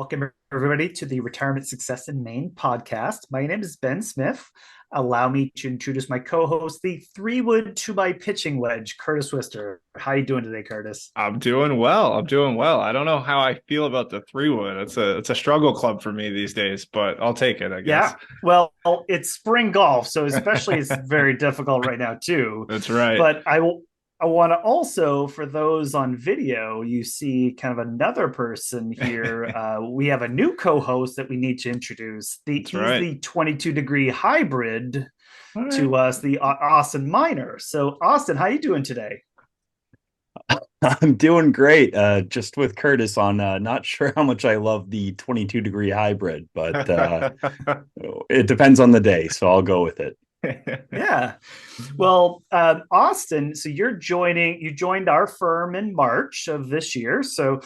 Welcome, everybody, to the Retirement Success in Maine podcast. My name is Ben Smith. Allow me to introduce my co-host, the three-wood to my pitching wedge, Curtis Wister. How you doing today, Curtis? I'm doing well. I'm doing well. I don't know how I feel about the three wood. It's a struggle club for me these days, but I'll take it, I guess. Yeah, well, it's spring golf, so especially it's very difficult right now too. That's right. But I want to also, for those on video, you see kind of another person here. We have a new co-host that we need to introduce. That's He's right. the 22-degree hybrid All right. to us, the Austin Miner. So, Austin, how you doing today? I'm doing great. Just with Curtis on not sure how much I love the 22-degree hybrid, but it depends on the day, so I'll go with it. Yeah. Well, Austin, so you joined our firm in March of this year. So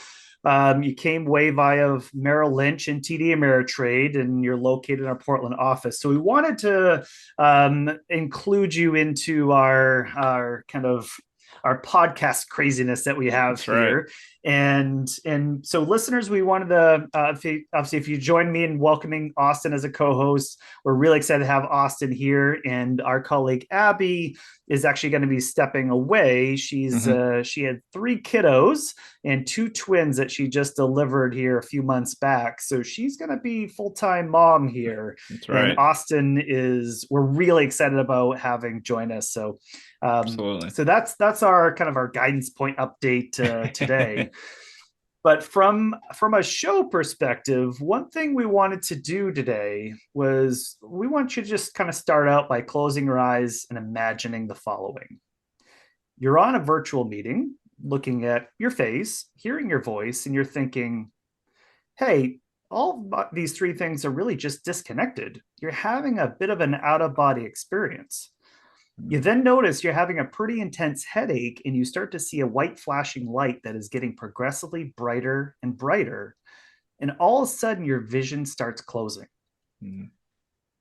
you came way via Merrill Lynch and TD Ameritrade, and you're located in our Portland office. So we wanted to include you into our kind of our podcast craziness that we have That's right. here. And so listeners, we wanted to obviously if you join me in welcoming Austin as a co-host, we're really excited to have Austin here, and our colleague Abby is actually going to be stepping away. Mhm. She had three kiddos and two twins that she just delivered here a few months back, so she's going to be full-time mom here. That's And right. Austin is we're really excited about having join us. So Absolutely. that's our kind of our guidance point update today. But from a show perspective, one thing we wanted to do today was we want you to just kind of start out by closing your eyes and imagining the following. You're on a virtual meeting, looking at your face, hearing your voice, and you're thinking, hey, all of these three things are really just disconnected. You're having a bit of an out of body experience. You then notice you're having a pretty intense headache, and you start to see a white flashing light that is getting progressively brighter and brighter. And all of a sudden, your vision starts closing. Mhm.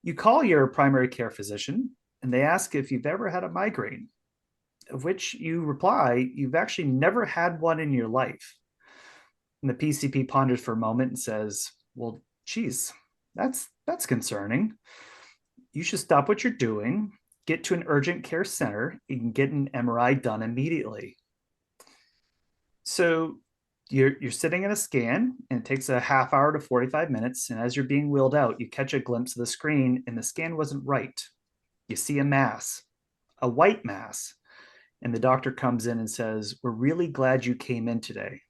You call your primary care physician, and they ask if you've ever had a migraine, of which you reply, you've actually never had one in your life. And the PCP ponders for a moment and says, well, geez, that's concerning. You should stop what you're doing, get to an urgent care center, and get an MRI done immediately. So you're sitting in a scan, and it takes a half hour to 45 minutes. And as you're being wheeled out, you catch a glimpse of the screen, and the scan wasn't right. You see a mass, a white mass. And the doctor comes in and says, we're really glad you came in today.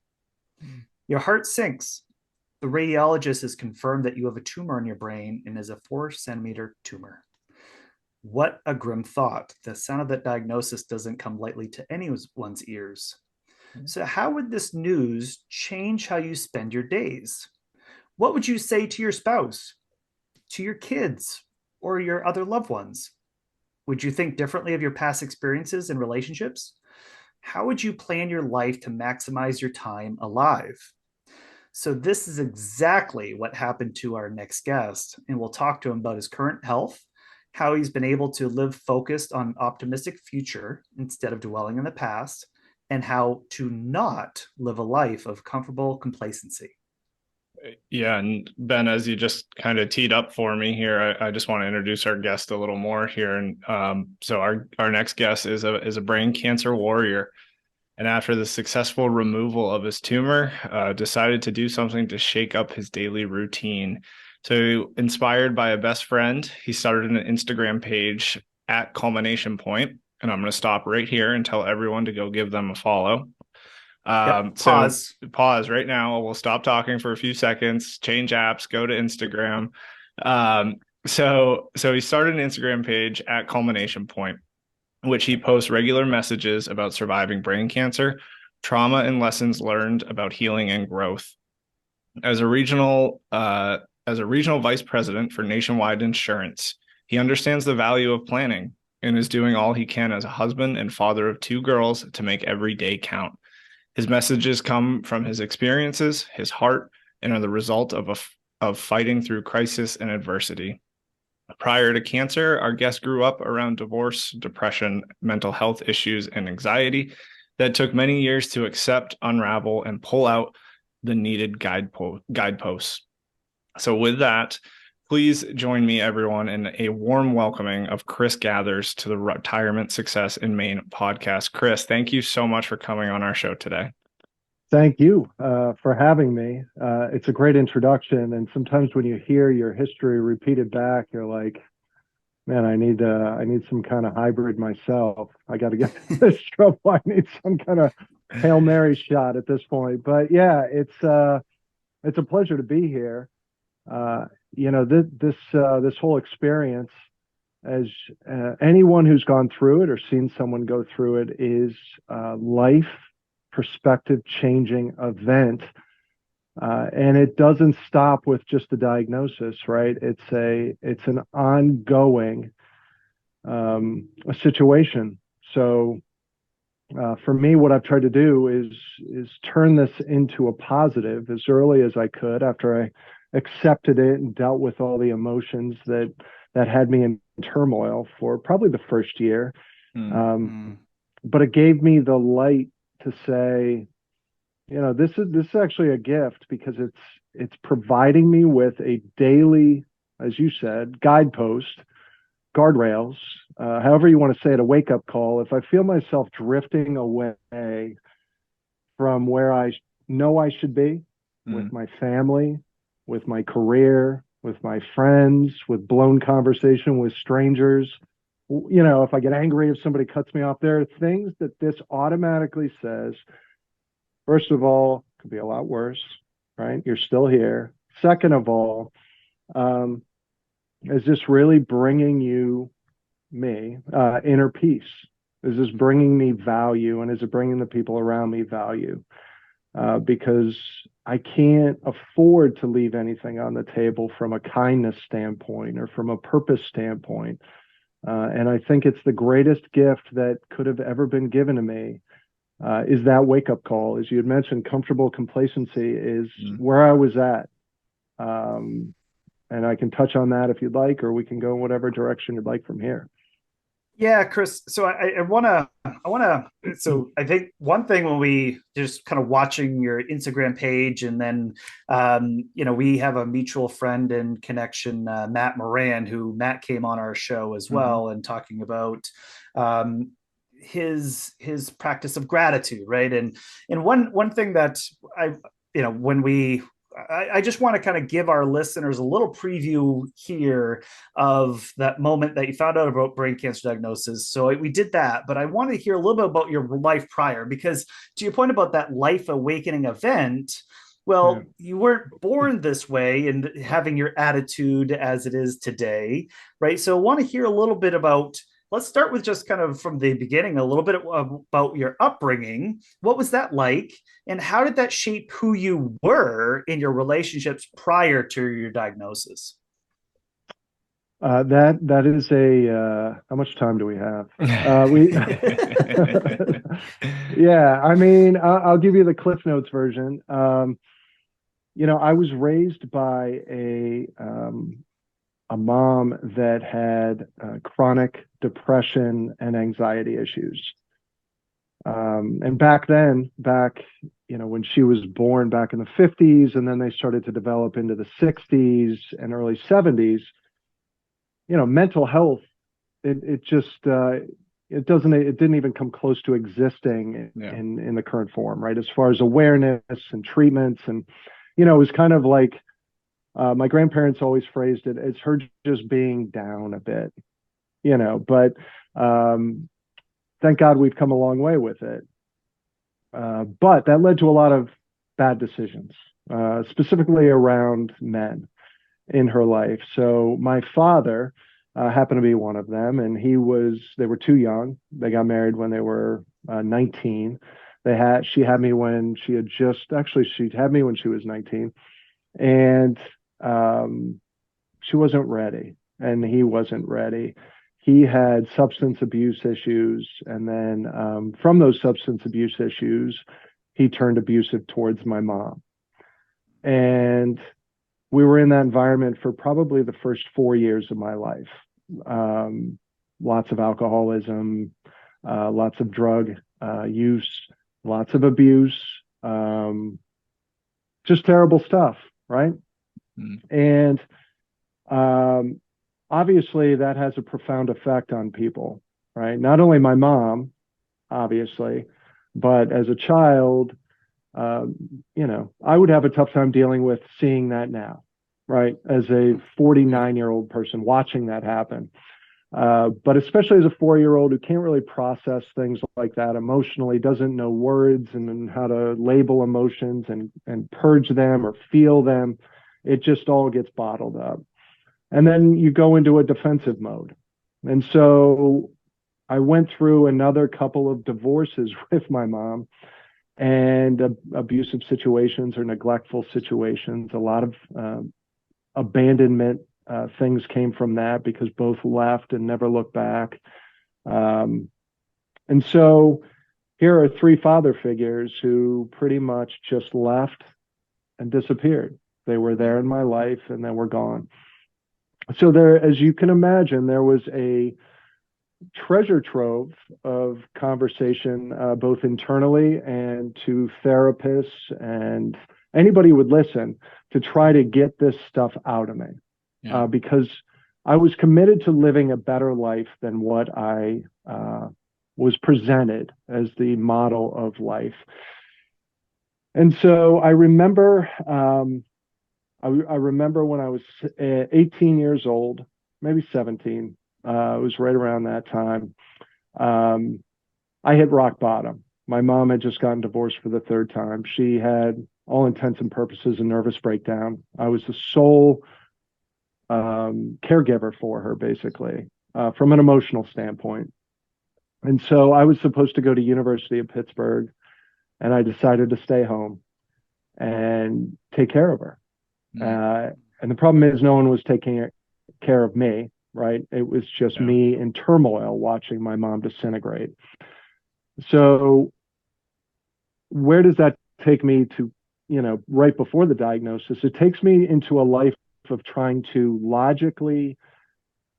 Your heart sinks. The radiologist has confirmed that you have a tumor in your brain and is a 4 centimeter tumor. What a grim thought. The sound of that diagnosis doesn't come lightly to anyone's ears. So, how would this news change how you spend your days? What would you say to your spouse, to your kids, or your other loved ones? Would you think differently of your past experiences and relationships? How would you plan your life to maximize your time alive? So, this is exactly what happened to our next guest. And we'll talk to him about his current health, how he's been able to live focused on an optimistic future instead of dwelling in the past, and how to not live a life of comfortable complacency. Yeah, and Ben, as you just kind of teed up for me here, I just want to introduce our guest a little more here. And so our next guest is a brain cancer warrior. And after the successful removal of his tumor, decided to do something to shake up his daily routine. So, inspired by a best friend, he started an Instagram page at Culmination Point, and I'm going to stop right here and tell everyone to go give them a follow. Yep, So pause. pause right now. We'll stop talking for a few seconds, change apps, go to Instagram. Um, so he started an Instagram page at Culmination Point, which he posts regular messages about surviving brain cancer, trauma, and lessons learned about healing and growth. As a regional as a regional vice president for Nationwide Insurance, he understands the value of planning and is doing all he can as a husband and father of two girls to make every day count. His messages come from his experiences, his heart, and are the result of fighting through crisis and adversity. Prior to cancer, our guest grew up around divorce, depression, mental health issues, and anxiety that took many years to accept, unravel, and pull out the needed guideposts. So with that, please join me, everyone, in a warm welcoming of Chris Gathers to the Retirement Success in Maine podcast. Chris, thank you so much for coming on our show today. Thank you for having me. It's a great introduction. And sometimes when you hear your history repeated back, you're like, man, I need some kind of hybrid myself. I got to get this trouble. I need some kind of Hail Mary shot at this point. But yeah, it's a pleasure to be here. This whole experience, as anyone who's gone through it or seen someone go through it, is life perspective changing event. And it doesn't stop with just the diagnosis, right? It's an ongoing situation. So for me, what I've tried to do is turn this into a positive as early as I could after I accepted it and dealt with all the emotions that had me in turmoil for probably the first year. But it gave me the light to say, this is actually a gift, because it's providing me with a daily, as you said, guidepost, guardrails, however you want to say it, a wake-up call. If I feel myself drifting away from where I know I should be, with my family, with my career, with my friends, with blown conversation with strangers, if I get angry if somebody cuts me off, there are things that this automatically says. First of all, it could be a lot worse, right? You're still here. Second of all, is this really bringing me, inner peace? Is this bringing me value? And is it bringing the people around me value? Because I can't afford to leave anything on the table from a kindness standpoint or from a purpose standpoint. And I think it's the greatest gift that could have ever been given to me. Is that wake-up call. As you had mentioned, comfortable complacency is where I was at. And I can touch on that if you'd like, or we can go in whatever direction you'd like from here. Yeah, Chris. So so I think one thing, when we just kind of watching your Instagram page, and then, we have a mutual friend and connection, Matt Moran, who Matt came on our show as well, and talking about, his practice of gratitude, right? And one thing that I just want to kind of give our listeners a little preview here of that moment that you found out about brain cancer diagnosis. So we did that, but I want to hear a little bit about your life prior, because to your point about that life awakening event, well, you weren't born this way and having your attitude as it is today, right? So I want to hear a little bit about, let's start with just kind of from the beginning, a little bit about your upbringing. What was that like? And how did that shape who you were in your relationships prior to your diagnosis? That is how much time do we have? Yeah, I mean, I'll give you the Cliff Notes version. I was raised by a mom that had chronic depression and anxiety issues. And back when she was born back in the 50s, and then they started to develop into the 60s and early 70s, mental health, it didn't even come close to existing in the current form, right? As far as awareness and treatments, and, it was kind of like, my grandparents always phrased it as her just being down a bit, but thank God we've come a long way with it. But that led to a lot of bad decisions, specifically around men in her life. So my father happened to be one of them, and they were too young. They got married when they were 19. She had me when she was 19. And she wasn't ready, and he wasn't ready. He had substance abuse issues, and then from those substance abuse issues, he turned abusive towards my mom. And we were in that environment for probably the first 4 years of my life. Lots of alcoholism, lots of drug use, lots of abuse. just terrible stuff, right? Mm. And obviously that has a profound effect on people, right? Not only my mom, obviously, but as a child, I would have a tough time dealing with seeing that now, right? As a 49-year-old person watching that happen. But especially as a 4-year-old who can't really process things like that emotionally, doesn't know words and how to label emotions and purge them or feel them, it just all gets bottled up. And then you go into a defensive mode. And so I went through another couple of divorces with my mom and abusive situations or neglectful situations. A lot of abandonment things came from that because both left and never looked back. And so here are 3 father figures who pretty much just left and disappeared. They were there in my life and then were gone. So there, as you can imagine, there was a treasure trove of conversation, both internally and to therapists and anybody who would listen, to try to get this stuff out of me. Yeah. Because I was committed to living a better life than what I was presented as the model of life. And so I remember, I remember when I was 18 years old, maybe 17. It was right around that time. I hit rock bottom. My mom had just gotten divorced for the 3rd time. She had, all intents and purposes, a nervous breakdown. I was the sole caregiver for her, basically, from an emotional standpoint. And so I was supposed to go to University of Pittsburgh, and I decided to stay home and take care of her. And the problem is no one was taking care of me, right? It was just me in turmoil watching my mom disintegrate. So where does that take me to, right before the diagnosis? It takes me into a life of trying to logically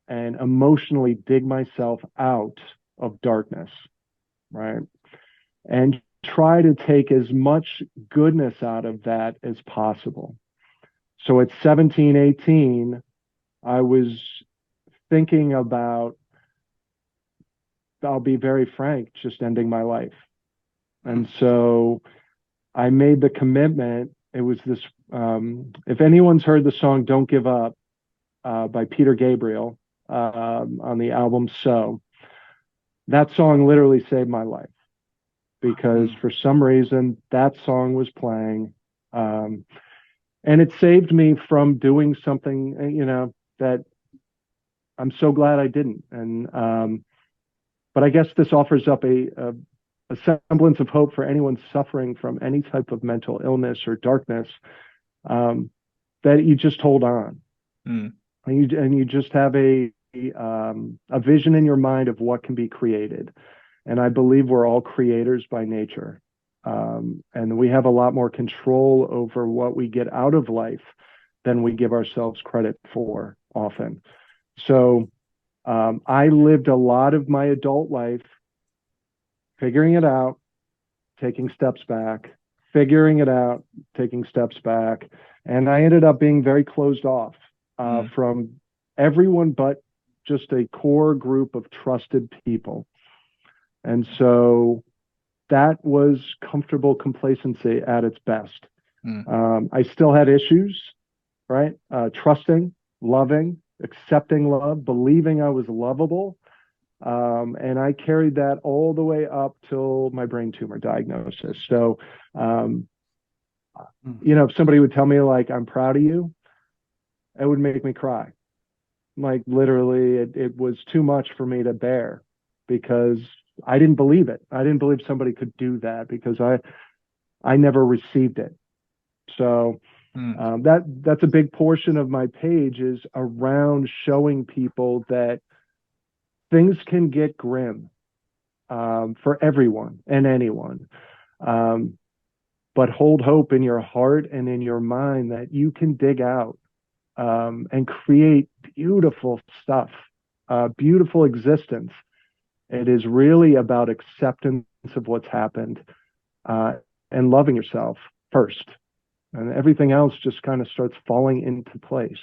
and emotionally dig myself out of darkness, right? And try to take as much goodness out of that as possible. So at 17, 18, I was thinking about, I'll be very frank, just ending my life. And so I made the commitment. It was this, if anyone's heard the song Don't Give Up by Peter Gabriel on the album So, that song literally saved my life because for some reason that song was playing. And it saved me from doing something, that I'm so glad I didn't. And, but I guess this offers up a semblance of hope for anyone suffering from any type of mental illness or darkness, that you just hold on. And you just have a vision in your mind of what can be created. And I believe we're all creators by nature. And we have a lot more control over what we get out of life than we give ourselves credit for often. So I lived a lot of my adult life figuring it out, taking steps back, figuring it out, taking steps back. And I ended up being very closed off from everyone but just a core group of trusted people. And so that was comfortable complacency at its best. I still had issues, right? Trusting, loving, accepting love, believing I was lovable. And I carried that all the way up till my brain tumor diagnosis. So, if somebody would tell me like, I'm proud of you, it would make me cry. Like literally, it was too much for me to bear because I didn't believe it. I didn't believe somebody could do that because I never received it. So that's a big portion of my page is around showing people that things can get grim for everyone and anyone. But hold hope in your heart and in your mind that you can dig out and create beautiful stuff, beautiful existence. It is really about acceptance of what's happened and loving yourself first. and everything else just kind of starts falling into place.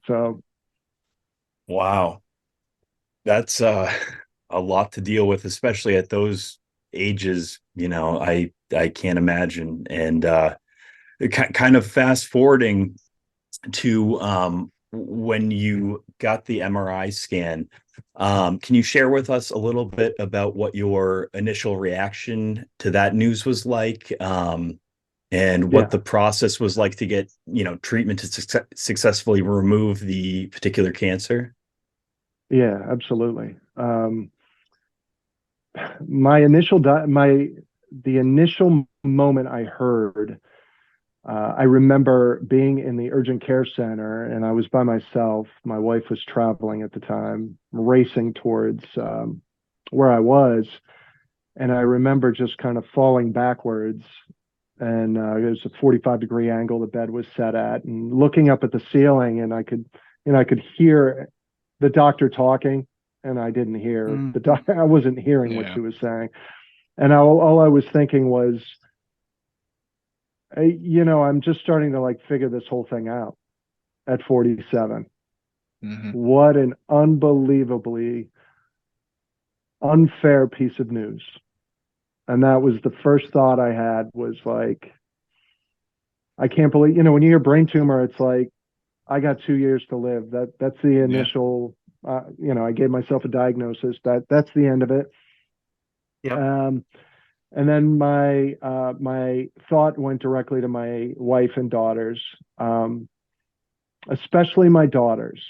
So, wow, that's a lot to deal with, especially at those ages. I can't imagine. And kind of fast forwarding to when you got the MRI scan, can you share with us a little bit about what your initial reaction to that news was like, and what yeah, the process was like to get, treatment to successfully remove the particular cancer? yeah, absolutely. My initial the initial moment I heard, I remember being in the urgent care center, and I was by myself. My wife was traveling at the time, racing towards where I was, and I remember just kind of falling backwards. And it was a 45-degree angle the bed was set at, and looking up at the ceiling, and I could hear the doctor talking, and I didn't hear the doctor. I wasn't hearing what she was saying, and all I was thinking was, I'm just starting to like figure this whole thing out at 47. What an unbelievably unfair piece of news. And that was the first thought I had, was like, I can't believe, when you hear brain tumor, it's like, I got 2 years to live. That's the initial, I gave myself a diagnosis. That's the end of it. Yep. And then my thought went directly to my wife and daughters, especially my daughters.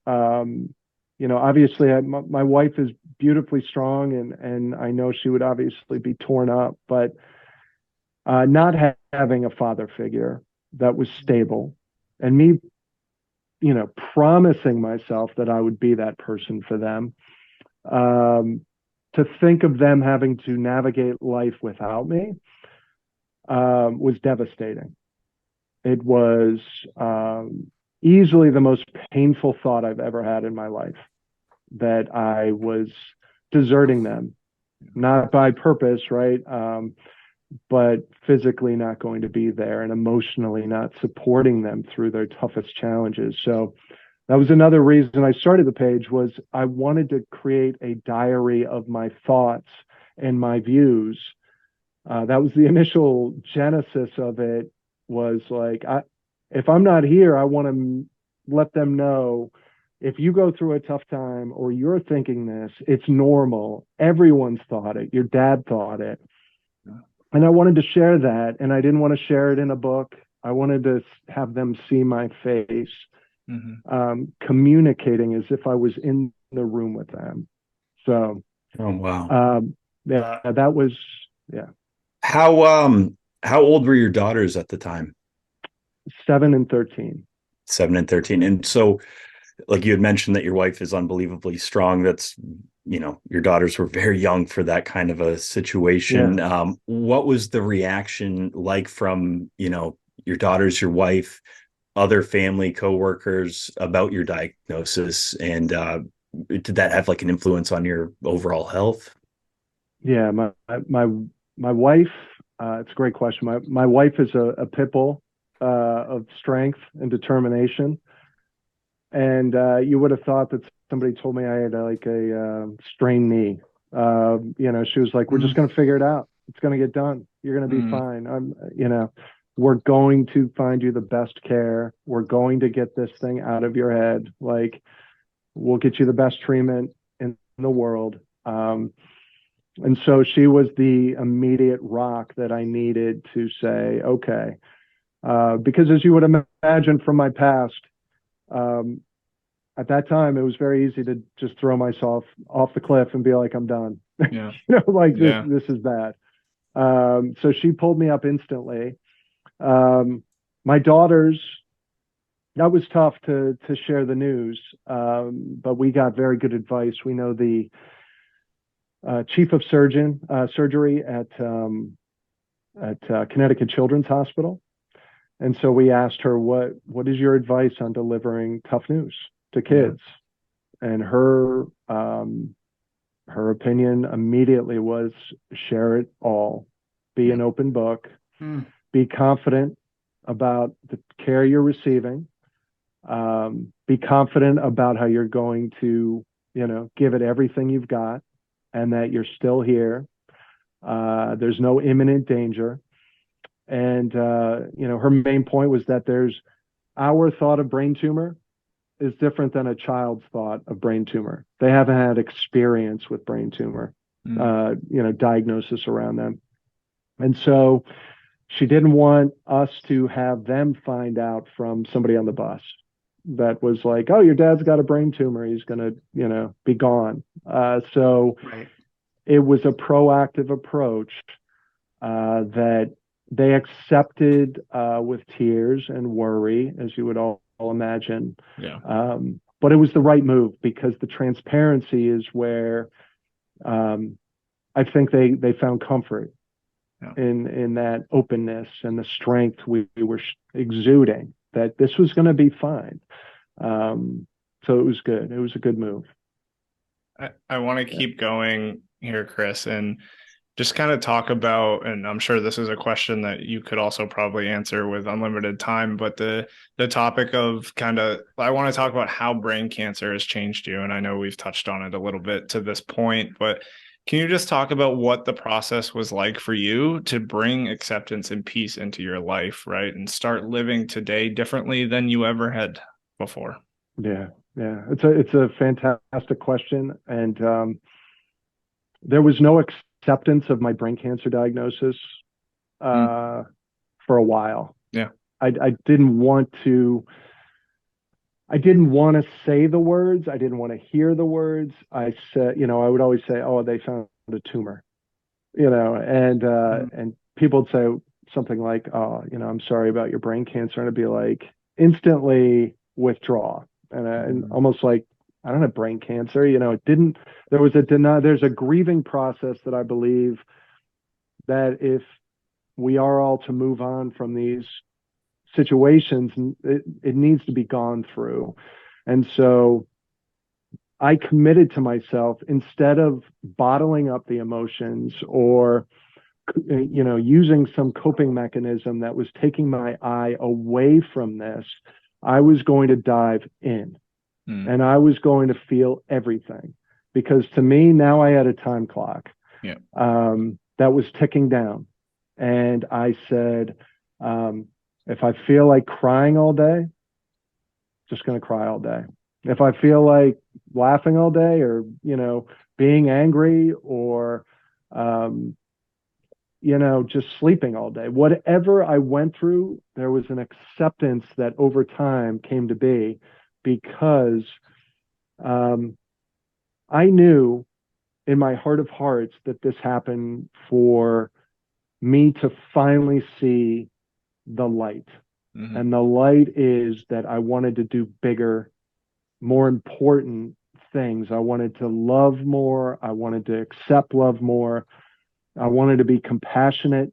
Obviously, my wife is beautifully strong, and I know she would obviously be torn up, but not having a father figure that was stable, and me, promising myself that I would be that person for them. To think of them having to navigate life without me was devastating. It was easily the most painful thought I've ever had in my life, that I was deserting them, not by purpose, right? But physically not going to be there, and emotionally not supporting them through their toughest challenges. So that was another reason I started the page, was I wanted to create a diary of my thoughts and my views. That was the initial genesis of it, was like, if I'm not here, I want to let them know, if you go through a tough time or you're thinking this, it's normal. Everyone's thought it. Your dad thought it. And I wanted to share that. And I didn't want to share it in a book. I wanted to have them see my face, communicating as if I was in the room with them. So, Oh, wow. that was, yeah. How old were your daughters at the time? 7 and 13. 7 and 13. And so, like you had mentioned, that your wife is unbelievably strong. That's, your daughters were very young for that kind of a situation. Yeah. What was the reaction like from, your daughters, your wife, other family, coworkers, about your diagnosis? And did that have like an influence on your overall health? Yeah, my wife. It's a great question. My wife is a pit bull of strength and determination, and you would have thought that somebody told me I had a strained knee. She was like, "We're just going to figure it out. It's going to get done. You're going to be fine. We're going to find you the best care. We're going to get this thing out of your head. Like, we'll get you the best treatment in the world." And so she was the immediate rock that I needed to say, okay, because as you would imagine from my past, at that time, it was very easy to just throw myself off the cliff and be like, I'm done. Yeah. This is bad. So she pulled me up instantly. My daughters, that was tough to share the news, but we got very good advice. We know the chief of surgery at Connecticut Children's Hospital, and so we asked her, what is your advice on delivering tough news to kids? And her opinion immediately was, share it all, be an open book, be confident, about the care you're receiving. Be confident about how you're going to, give it everything you've got, and that you're still here. There's no imminent danger. And, her main point was that our thought of brain tumor is different than a child's thought of brain tumor. They haven't had experience with brain tumor, diagnosis around them. And so she didn't want us to have them find out from somebody on the bus that was like, oh, your dad's got a brain tumor. He's going to, be gone. So Right. it was a proactive approach that they accepted with tears and worry, as you would all imagine. Yeah. But it was the right move, because the transparency is where I think they found comfort in that openness and the strength we were exuding, that this was going to be fine. So it was good. It was a good move. I want to keep going here, Chris, and just kind of talk about, and I'm sure this is a question that you could also probably answer with unlimited time, but the topic of I want to talk about how brain cancer has changed you. And I know we've touched on it a little bit to this point, but can you just talk about what the process was like for you to bring acceptance and peace into your life, right? And start living today differently than you ever had before? Yeah. It's a fantastic question. And there was no acceptance of my brain cancer diagnosis for a while. Yeah. I didn't want to say the words. I didn't want to hear the words. I said, I would always say, oh, they found a tumor, and people would say something like, oh, I'm sorry about your brain cancer. And I'd be like, instantly withdraw. And almost like, I don't have brain cancer. It didn't, there's a grieving process that I believe that if we are all to move on from these situations, it needs to be gone through. And so I committed to myself, instead of bottling up the emotions or, using some coping mechanism that was taking my eye away from this, I was going to dive in and I was going to feel everything, because to me, now I had a time clock that was ticking down. And I said, if I feel like crying all day, just going to cry all day. If I feel like laughing all day, or, being angry, or, just sleeping all day, whatever I went through, there was an acceptance that over time came to be, because I knew in my heart of hearts that this happened for me to finally see the light. And the light is that I wanted to do bigger, more important things. I wanted to love more. I wanted to accept love more. I wanted to be compassionate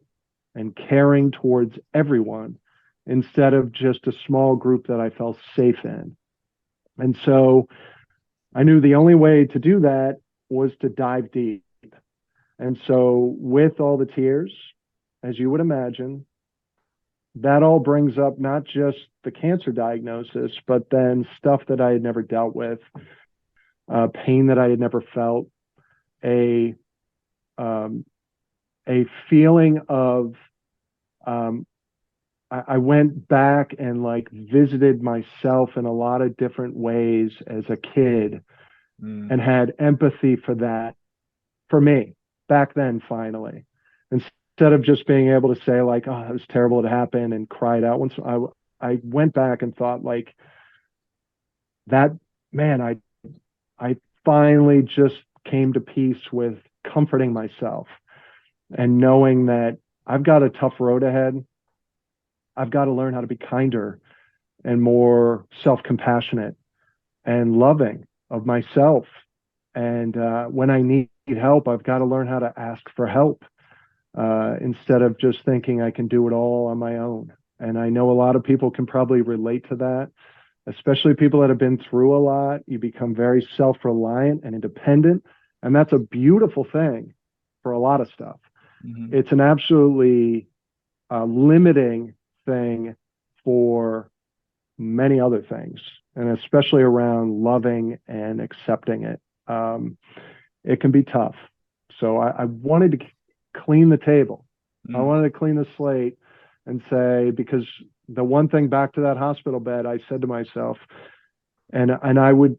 and caring towards everyone, instead of just a small group that I felt safe in. And so I knew the only way to do that was to dive deep. And so, with all the tears, as you would imagine, that all brings up not just the cancer diagnosis, but then stuff that I had never dealt with, pain that I had never felt, a feeling of, I went back and visited myself in a lot of different ways as a kid, and had empathy for that, for me back then, finally. Instead of just being able to say oh, it was terrible, it happened, and cried out. Once I went back and thought that, man, I finally just came to peace with comforting myself and knowing that I've got a tough road ahead. I've got to learn how to be kinder and more self-compassionate and loving of myself. And when I need help, I've got to learn how to ask for help, instead of just thinking I can do it all on my own. And I know a lot of people can probably relate to that, especially people that have been through a lot. You become very self-reliant and independent, and that's a beautiful thing for a lot of stuff. It's an absolutely limiting thing for many other things, and especially around loving and accepting it. It can be tough. So I wanted to clean the table. I wanted to clean the slate and say, because the one thing back to that hospital bed, I said to myself, and I would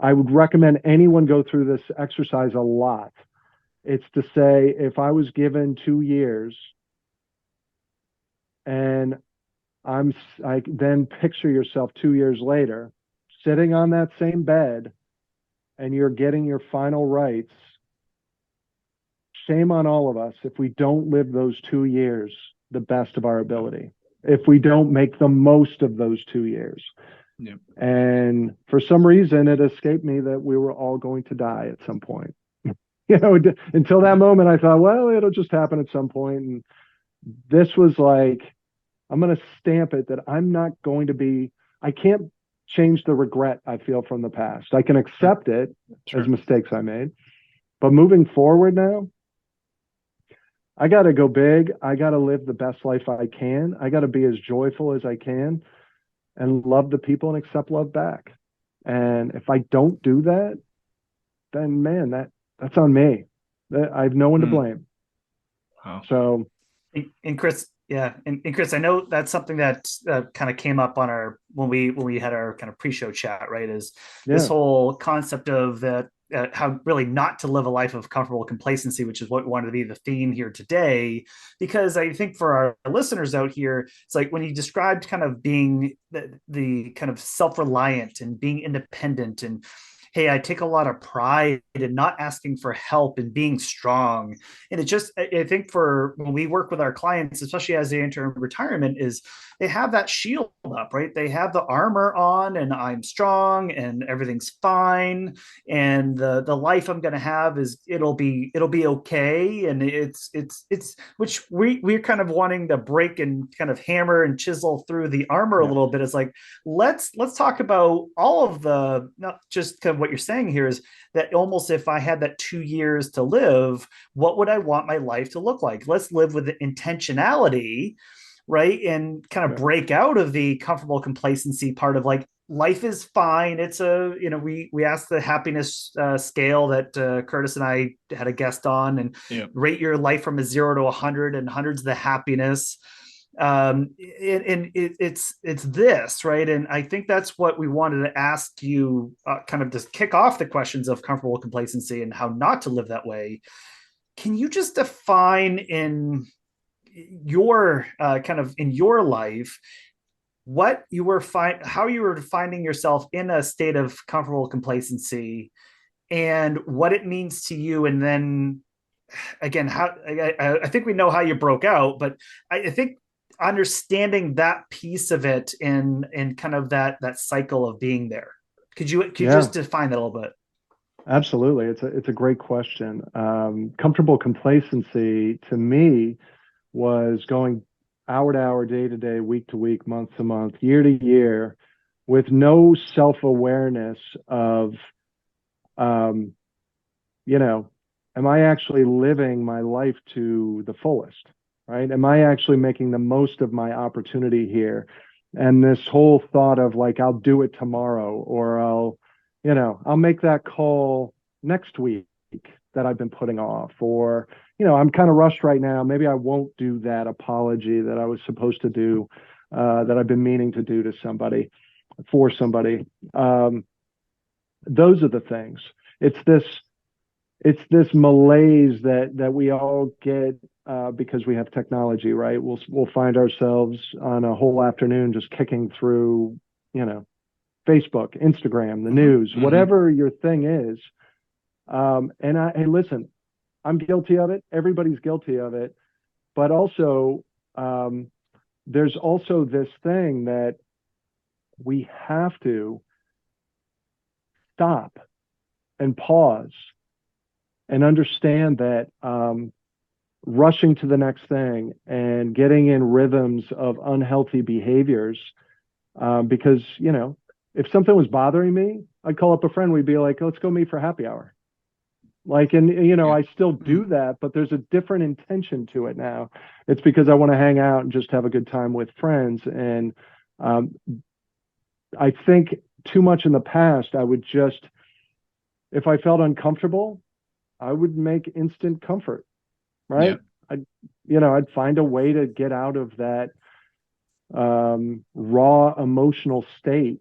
recommend anyone go through this exercise a lot. It's to say, if I was given 2 years, and I then picture yourself 2 years later sitting on that same bed and you're getting your final rites. Shame on all of us if we don't live those 2 years the best of our ability, if we don't make the most of those 2 years. Yep. And for some reason, it escaped me that we were all going to die at some point. Until that moment, I thought, well, it'll just happen at some point. And this was like, I'm going to stamp it that I'm not going to be, I can't change the regret I feel from the past. I can accept it as mistakes I made. But moving forward now, I got to go big. I got to live the best life I can. I got to be as joyful as I can and love the people and accept love back. And if I don't do that, then man, that's on me. I have no one to blame. Wow. So, and Chris, and Chris, I know that's something that kind of came up on when we had our kind of pre-show chat, right? Is this whole concept of that how really not to live a life of comfortable complacency, which is what wanted to be the theme here today. Because I think for our listeners out here, it's like when you described kind of being the kind of self-reliant and being independent and, hey, I take a lot of pride in not asking for help and being strong. And it just, I think for when we work with our clients, especially as they enter retirement, is they have that shield up, right? They have the armor on and I'm strong and everything's fine. And the life I'm going to have is, it'll be okay. And it's which we're kind of wanting to break and kind of hammer and chisel through the armor a little bit. It's like, let's talk about all of the, not just kind of what you're saying here is that almost if I had that 2 years to live, what would I want my life to look like? Let's live with the intentionality, right? And kind of break out of the comfortable complacency part of like, life is fine. It's we asked the happiness scale that Curtis and I had a guest on, and rate your life from a 0 to 100, and 100's the happiness. It's this, right? And I think that's what we wanted to ask you, kind of just kick off the questions of comfortable complacency and how not to live that way. Can you just define in your kind of in your life what you were how you were finding yourself in a state of comfortable complacency and what it means to you? And then again, how I think we know how you broke out, but I think understanding that piece of it and kind of that cycle of being there. Could you just define that a little bit? Absolutely. It's a great question. Comfortable complacency to me was going hour to hour, day to day, week to week, month to month, year to year, with no self-awareness of, am I actually living my life to the fullest, right? Am I actually making the most of my opportunity here? And this whole thought of like, I'll do it tomorrow, or I'll make that call next week that I've been putting off, or, I'm kind of rushed right now. Maybe I won't do that apology that I was supposed to do, that I've been meaning to do to somebody, for somebody. Those are the things. It's this malaise that we all get because we have technology, right? We'll find ourselves on a whole afternoon just kicking through, Facebook, Instagram, the news, whatever your thing is. Hey, listen, I'm guilty of it. Everybody's guilty of it. But also, there's also this thing that we have to stop and pause and understand that rushing to the next thing and getting in rhythms of unhealthy behaviors, because, if something was bothering me, I'd call up a friend. We'd be like, let's go meet for happy hour. Like, and, I still do that, but there's a different intention to it now. It's because I want to hang out and just have a good time with friends. And Um, I think too much in the past, I would just, if I felt uncomfortable, I would make instant comfort, Yeah. right? I'd find a way to get out of that raw emotional state.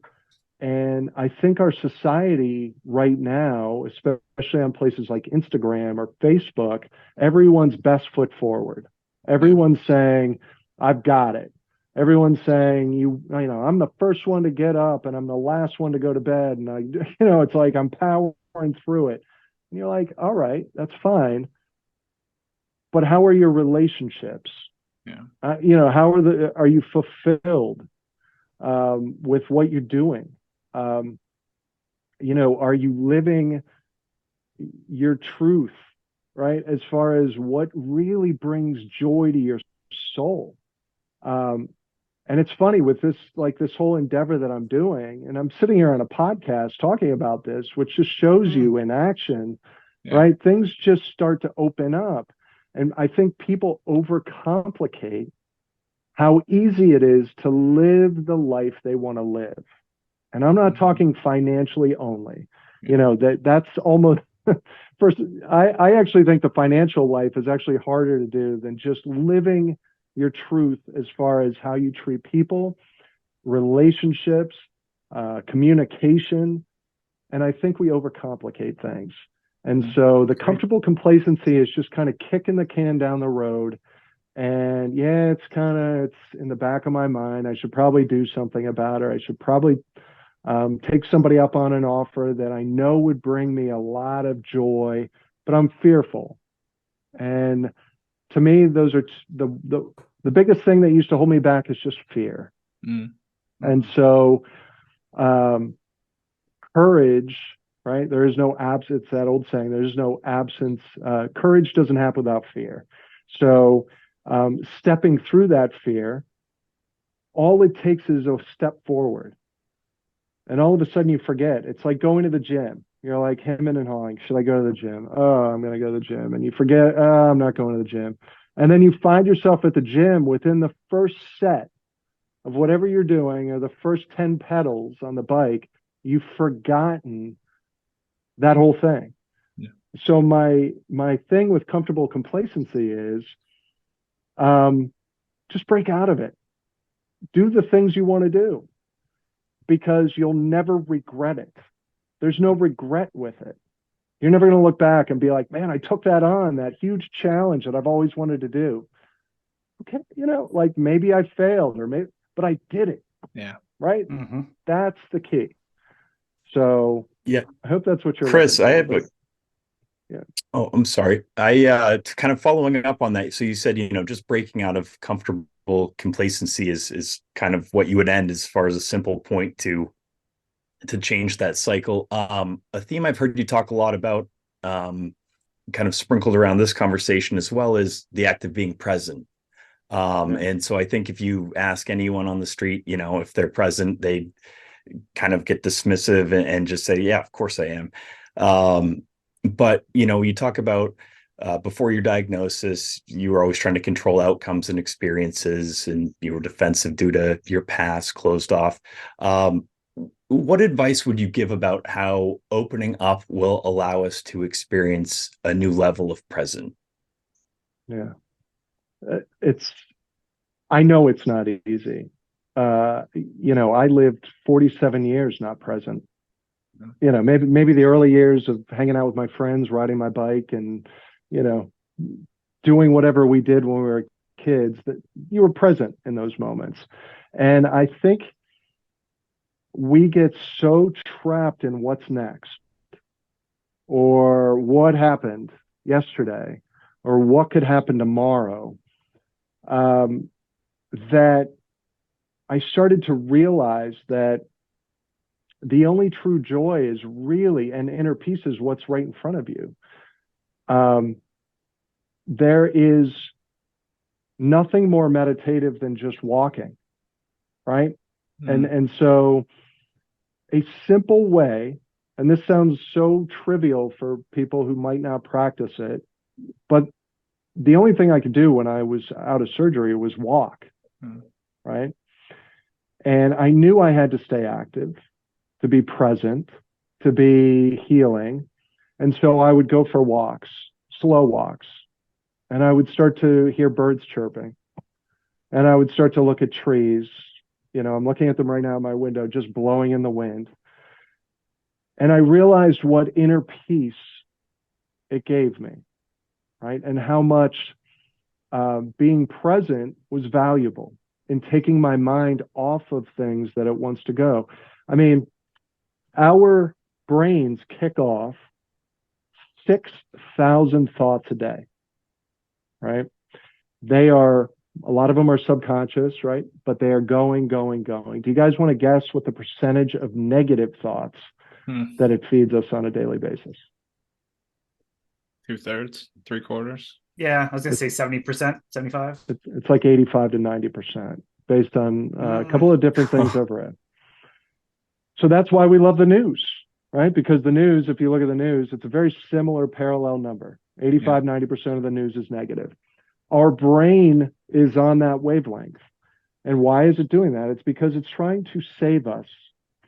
And I think our society right now, especially on places like Instagram or Facebook, everyone's best foot forward. Everyone's saying, I've got it. Everyone's saying, I'm the first one to get up and I'm the last one to go to bed. And it's like I'm powering through it. And you're like, all right, that's fine. But how are your relationships? Yeah. How are you fulfilled with what you're doing? Are you living your truth, right? As far as what really brings joy to your soul. And it's funny with this whole endeavor that I'm doing, and I'm sitting here on a podcast talking about this, which just shows you in action, right? Things just start to open up. And I think people overcomplicate how easy it is to live the life they want to live. And I'm not talking financially only. That's almost first. I actually think the financial life is actually harder to do than just living your truth as far as how you treat people, relationships, communication. And I think we overcomplicate things. And so the comfortable complacency is just kind of kicking the can down the road. And yeah, it's in the back of my mind. I should probably do something about it. I should probably take somebody up on an offer that I know would bring me a lot of joy, but I'm fearful. And to me, those are the biggest thing that used to hold me back is just fear. And so courage, right? There is no absence. It's that old saying, there's no absence. Courage doesn't happen without fear. So stepping through that fear, all it takes is a step forward. And all of a sudden you forget. It's like going to the gym. You're like hemming and hawing. Should I go to the gym? Oh, I'm going to go to the gym. And you forget, oh, I'm not going to the gym. And then you find yourself at the gym within the first set of whatever you're doing, or the first 10 pedals on the bike, you've forgotten that whole thing. Yeah. So my thing with comfortable complacency is just break out of it. Do the things you want to do, because you'll never regret it. There's no regret with it. You're never going to look back and be like, man, I took that on, that huge challenge that I've always wanted to do. Okay, like maybe I failed, but I did it. Yeah. Right? That's the key. So yeah, I hope that's what you're Chris, I have yeah. Oh, I'm sorry. I kind of following up on that. So you said, just breaking out of comfortable complacency is kind of what you would end as far as a simple point to change that cycle. A theme I've heard you talk a lot about, kind of sprinkled around this conversation as well, is the act of being present. And so I think if you ask anyone on the street, if they're present, they kind of get dismissive and just say, yeah, of course I am. But, you talk about before your diagnosis, you were always trying to control outcomes and experiences, and you were defensive due to your past, closed off. What advice would you give about how opening up will allow us to experience a new level of present? Yeah. I know it's not easy. I lived 47 years not present. Maybe the early years of hanging out with my friends, riding my bike, and doing whatever we did when we were kids, that you were present in those moments. And I think we get so trapped in what's next, or what happened yesterday, or what could happen tomorrow, that I started to realize that the only true joy is really, and inner peace is what's right in front of you. There is nothing more meditative than just walking, right? And so a simple way, and this sounds so trivial for people who might not practice it, but the only thing I could do when I was out of surgery was walk, right? And I knew I had to stay active, to be present, to be healing. And so I would go for walks, slow walks, and I would start to hear birds chirping, and I would start to look at trees. I'm looking at them right now in my window, just blowing in the wind. And I realized what inner peace it gave me, right? And how much being present was valuable in taking my mind off of things that it wants to go. I mean, our brains kick off 6,000 thoughts a day, right? A lot of them are subconscious, right? But they are going, going, going. Do you guys want to guess what the percentage of negative thoughts that it feeds us on a daily basis? 2/3, 3/4. Yeah, I was gonna say 70%, 75. It's like 85 to 90% based on a couple of different things I've read. So that's why we love the news, right? Because the news, if you look at the news, it's a very similar parallel number. 85, 90% of the news is negative. Our brain is on that wavelength. And why is it doing that? It's because it's trying to save us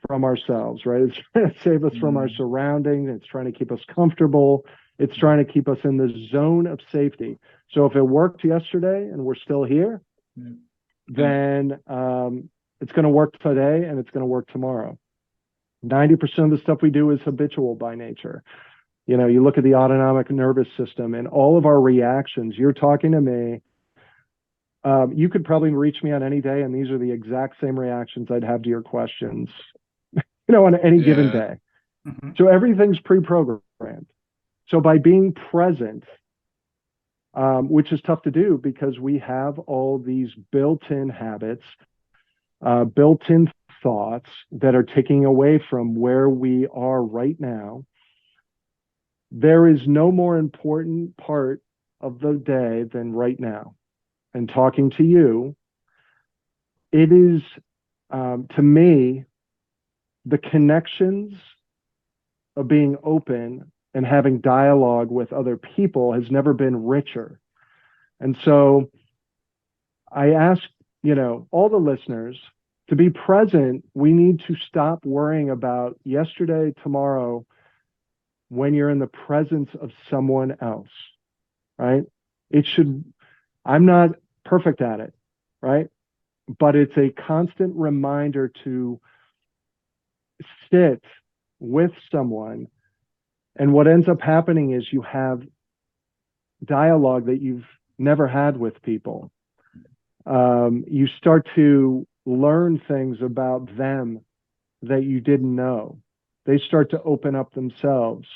from ourselves, right? It's trying to save us from our surroundings. It's trying to keep us comfortable. It's trying to keep us in the zone of safety. So if it worked yesterday and we're still here, then it's going to work today and it's going to work tomorrow. 90% of the stuff we do is habitual by nature. You look at the autonomic nervous system and all of our reactions. You're talking to me. You could probably reach me on any day, and these are the exact same reactions I'd have to your questions, on any given day. Mm-hmm. So everything's pre-programmed. So by being present, which is tough to do because we have all these built-in habits, built-in thoughts that are taking away from where we are right now. There is no more important part of the day than right now. And talking to you, it is, to me, the connections of being open and having dialogue with other people has never been richer. And so I ask, all the listeners to be present. We need to stop worrying about yesterday, tomorrow, when you're in the presence of someone else, right? I'm not perfect at it, right? But it's a constant reminder to sit with someone. And what ends up happening is you have dialogue that you've never had with people. You start to learn things about them that you didn't know. They start to open up themselves.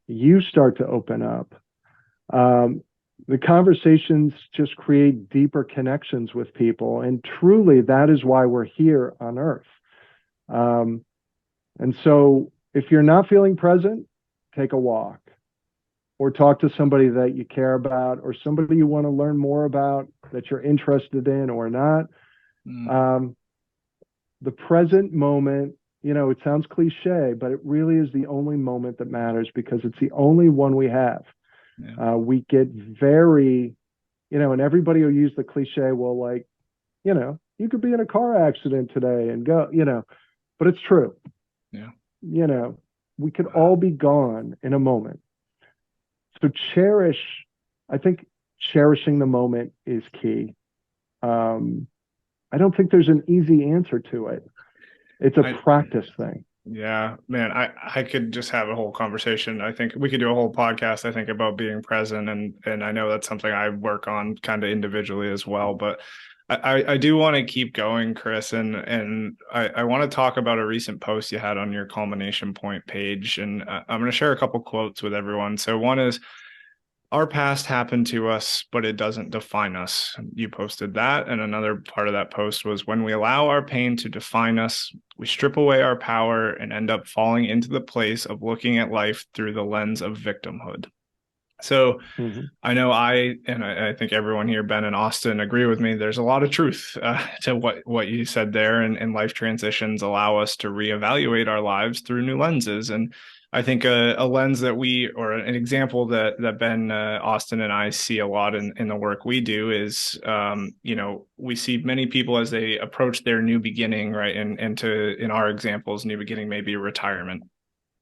You start to open up. The conversations just create deeper connections with people. And truly, that is why we're here on Earth. And so if you're not feeling present, take a walk or talk to somebody that you care about or somebody you want to learn more about that you're interested in or not. The present moment, it sounds cliche, but it really is the only moment that matters because it's the only one we have. Yeah. We get very, and everybody will use the cliche, well, you could be in a car accident today and go, but it's true. Yeah. We could all be gone in a moment. So I think cherishing the moment is key. I don't think there's an easy answer to it. It's a practice thing. Yeah, man, I could just have a whole conversation. I think we could do a whole podcast, I think, about being present. And I know that's something I work on kind of individually as well. But I do want to keep going, Chris. And I want to talk about a recent post you had on your Culmination Point page. And I'm going to share a couple quotes with everyone. So one is, our past happened to us, but it doesn't define us. You posted that. And another part of that post was, when we allow our pain to define us, we strip away our power and end up falling into the place of looking at life through the lens of victimhood. So I know I think everyone here, Ben and Austin, agree with me. There's a lot of truth to what you said there, and life transitions allow us to reevaluate our lives through new lenses. And I think a lens that or an example that Ben Austin and I see a lot in the work we do is, we see many people as they approach their new beginning, right? And in our examples, new beginning may be retirement,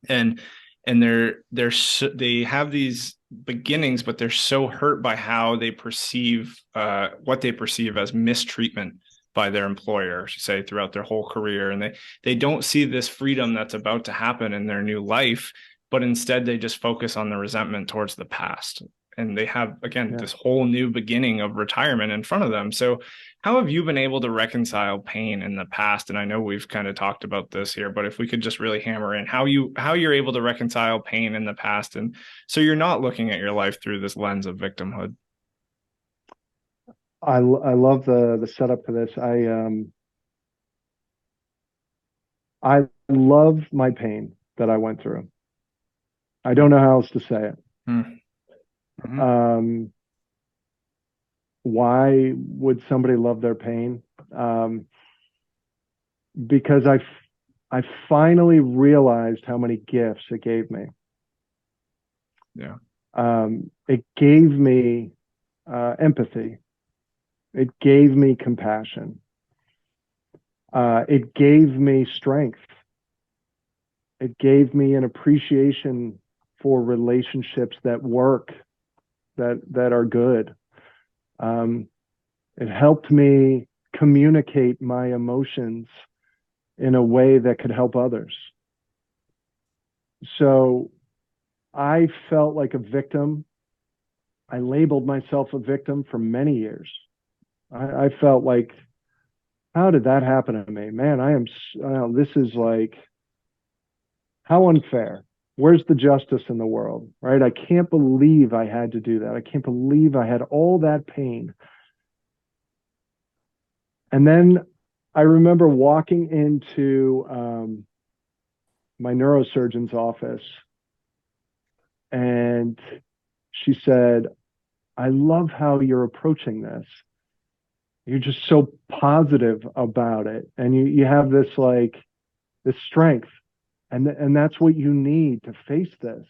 and they have these beginnings, but they're so hurt by how they perceive what they perceive as mistreatment by their employer, say, throughout their whole career. And they don't see this freedom that's about to happen in their new life, but instead they just focus on the resentment towards the past. And they have, again, this whole new beginning of retirement in front of them. So how have you been able to reconcile pain in the past? And I know we've kind of talked about this here, but if we could just really hammer in how you're able to reconcile pain in the past, and so you're not looking at your life through this lens of victimhood. I love the setup for this. I love my pain that I went through. I don't know how else to say it. Mm-hmm. Why would somebody love their pain? Because I finally realized how many gifts it gave me. Yeah. It gave me empathy. It gave me compassion. It gave me strength. It gave me an appreciation for relationships that work, that are good. It helped me communicate my emotions in a way that could help others. So I felt like a victim. I labeled myself a victim for many years. I felt like, how did that happen to me? Man, this is like, how unfair. Where's the justice in the world, right? I can't believe I had to do that. I can't believe I had all that pain. And then I remember walking into my neurosurgeon's office, and she said, I love how you're approaching this. You're just so positive about it. And you have this strength. And that's what you need to face this.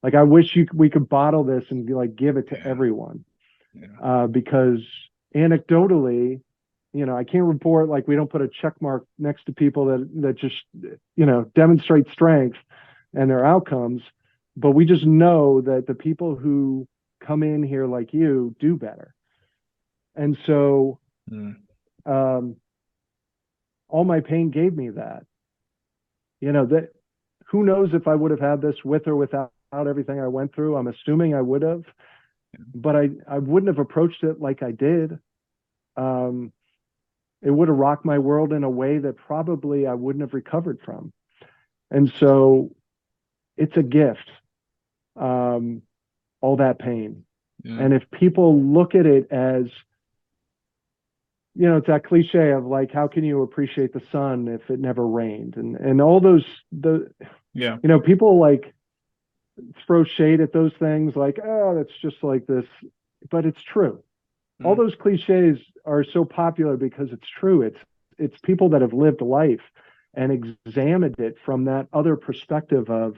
Like, I wish we could bottle this and give it to everyone. Yeah. Because anecdotally, I can't report, we don't put a check mark next to people that just, demonstrate strength and their outcomes. But we just know that the people who come in here like you do better. And so all my pain gave me that. That who knows if I would have had this with or without everything I went through. I'm assuming I would have, but I wouldn't have approached it like I did. It would have rocked my world in a way that probably I wouldn't have recovered from. And so it's a gift, all that pain. Yeah. And if people look at it as, it's that cliche of how can you appreciate the sun if it never rained, and all those, people throw shade at those things oh, that's just like this, but it's true. All those cliches are so popular because it's true. It's people that have lived life and examined it from that other perspective of,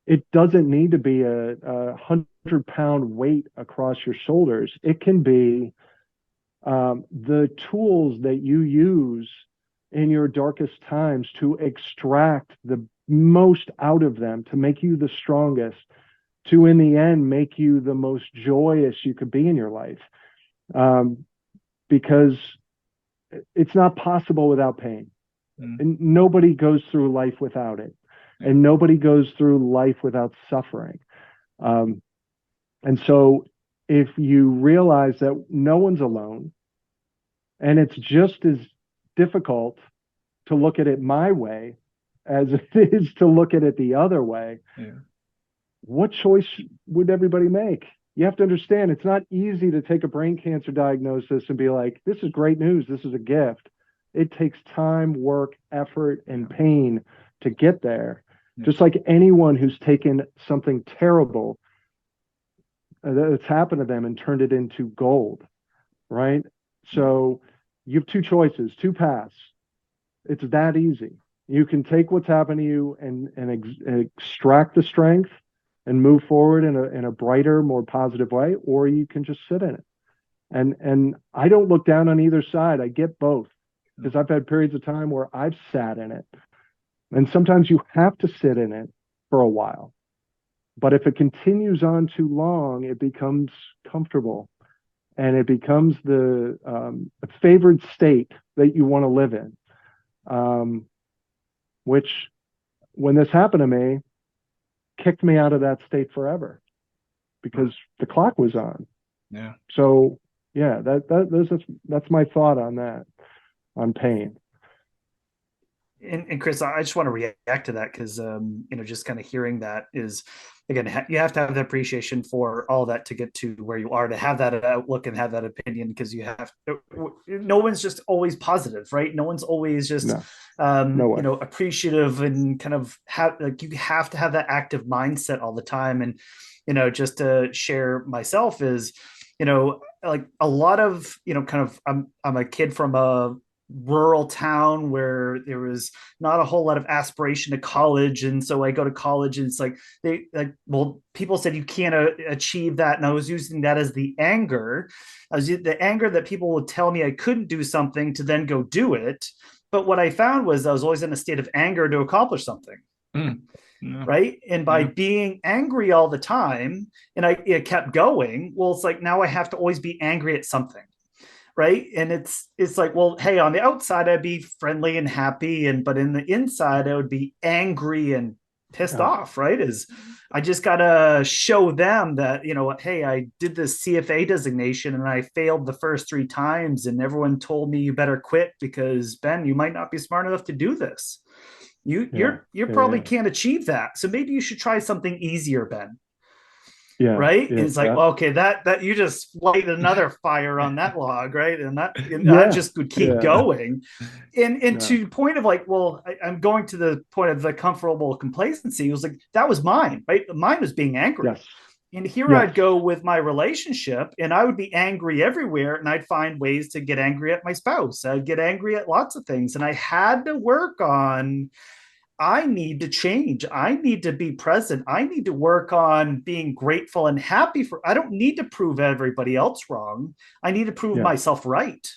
it doesn't need to be a 100-pound weight across your shoulders. It can be the tools that you use in your darkest times to extract the most out of them, to make you the strongest, to in the end make you the most joyous you could be in your life. Because it's not possible without pain. And nobody goes through life without it. And nobody goes through life without suffering. And so if you realize that no one's alone, and it's just as difficult to look at it my way as it is to look at it the other way, what choice would everybody make? You have to understand, it's not easy to take a brain cancer diagnosis and be like, this is great news, this is a gift. It takes time, work, effort, and pain to get there. Just like anyone who's taken something terrible that's happened to them and turned it into gold, right? So you have two choices, two paths. It's that easy. You can take what's happened to you and extract the strength and move forward in a brighter, more positive way, or you can just sit in it. And I don't look down on either side. I get both, because I've had periods of time where I've sat in it. And sometimes you have to sit in it for a while. But if it continues on too long, it becomes comfortable, and it becomes the favored state that you want to live in. Which, when this happened to me, kicked me out of that state forever, because the clock was on. Yeah. So yeah, that's my thought on that, on pain. And Chris, I just want to react to that because just kind of hearing that is, again, you have to have the appreciation for all that to get to where you are, to have that outlook and have that opinion, because no one's just always positive, right? No one's always just appreciative, and kind of you have to have that active mindset all the time. And just to share myself is, like a lot of, kind of, I'm a kid from a rural town where there was not a whole lot of aspiration to college, and so I go to college, and it's like people said you can't achieve that, and I was using that as the anger that people would tell me I couldn't do something to then go do it. But what I found was I was always in a state of anger to accomplish something. No. Right. And by being angry all the time, and it kept going, well, it's like now I have to always be angry at something. Right. And it's like, well, hey, on the outside, I'd be friendly and happy. But in the inside, I would be angry and pissed off. Right. I just got to show them that, hey, I did this CFA designation and I failed the first 3 times. And everyone told me you better quit because, Ben, you might not be smart enough to do this. You probably can't achieve that. So maybe you should try something easier, Ben. Yeah. Right. Yeah, and it's like, well, okay, that you just light another fire on that log, right? And that just would keep going. And to the point of like, well, I'm going to the point of the comfortable complacency. It was like, that was mine, right? Mine was being angry. Yes. And here I'd go with my relationship, and I would be angry everywhere, and I'd find ways to get angry at my spouse. I'd get angry at lots of things. And I had to work on, I need to change. I need to be present. I need to work on being grateful and happy for, I don't need to prove everybody else wrong. I need to prove myself right.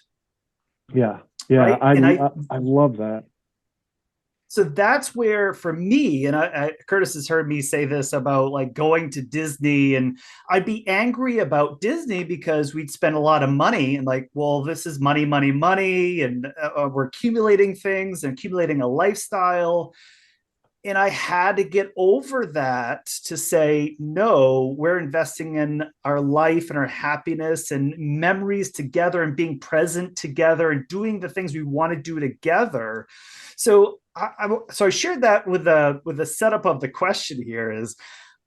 Yeah. Yeah. Right? I love that. So that's where, for me, and Curtis has heard me say this about like going to Disney, and I'd be angry about Disney because we'd spend a lot of money, and like, well, this is money, money, money, and we're accumulating things and accumulating a lifestyle. And I had to get over that to say, no, we're investing in our life and our happiness and memories together, and being present together and doing the things we want to do together. So I shared that with the setup of the question here is,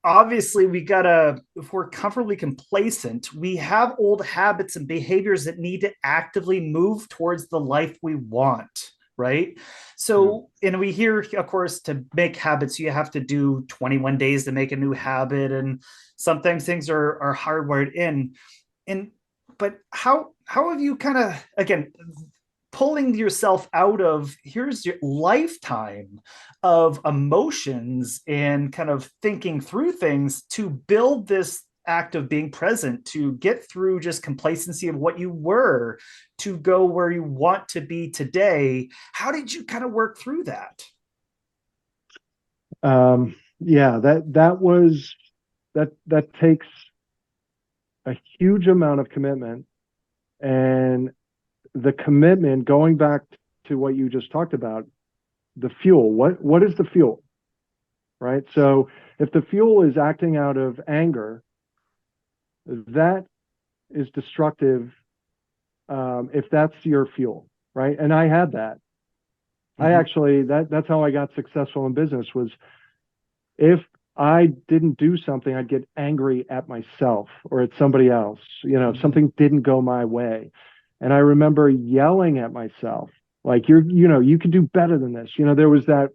obviously if we're comfortably complacent, we have old habits and behaviors that need to actively move towards the life we want. Right. So, and we hear, of course, to make habits, you have to do 21 days to make a new habit. And sometimes things are hardwired in. But how have you kind of, again, pulling yourself out of, here's your lifetime of emotions and kind of thinking through things to build this act of being present, to get through just complacency of what you were, to go where you want to be today? How did you kind of work through that? That takes a huge amount of commitment. And the commitment, going back to what you just talked about, the fuel, what is the fuel? Right? So if the fuel is acting out of anger, that is destructive, if that's your fuel, right? And I had that. I actually, that's how I got successful in business, was if I didn't do something, I'd get angry at myself or at somebody else, if something didn't go my way. And I remember yelling at myself, like, you can do better than this. There was that,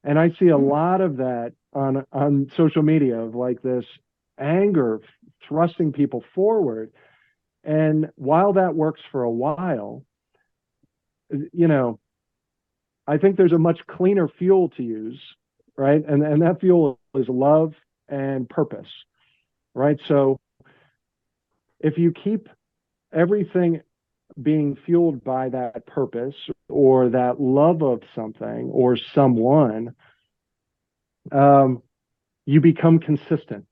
and I see a lot of that on social media, of like this anger thrusting people forward. And while that works for a while, I think there's a much cleaner fuel to use, right? And that fuel is love and purpose, right? So if you keep everything being fueled by that purpose or that love of something or someone, you become consistent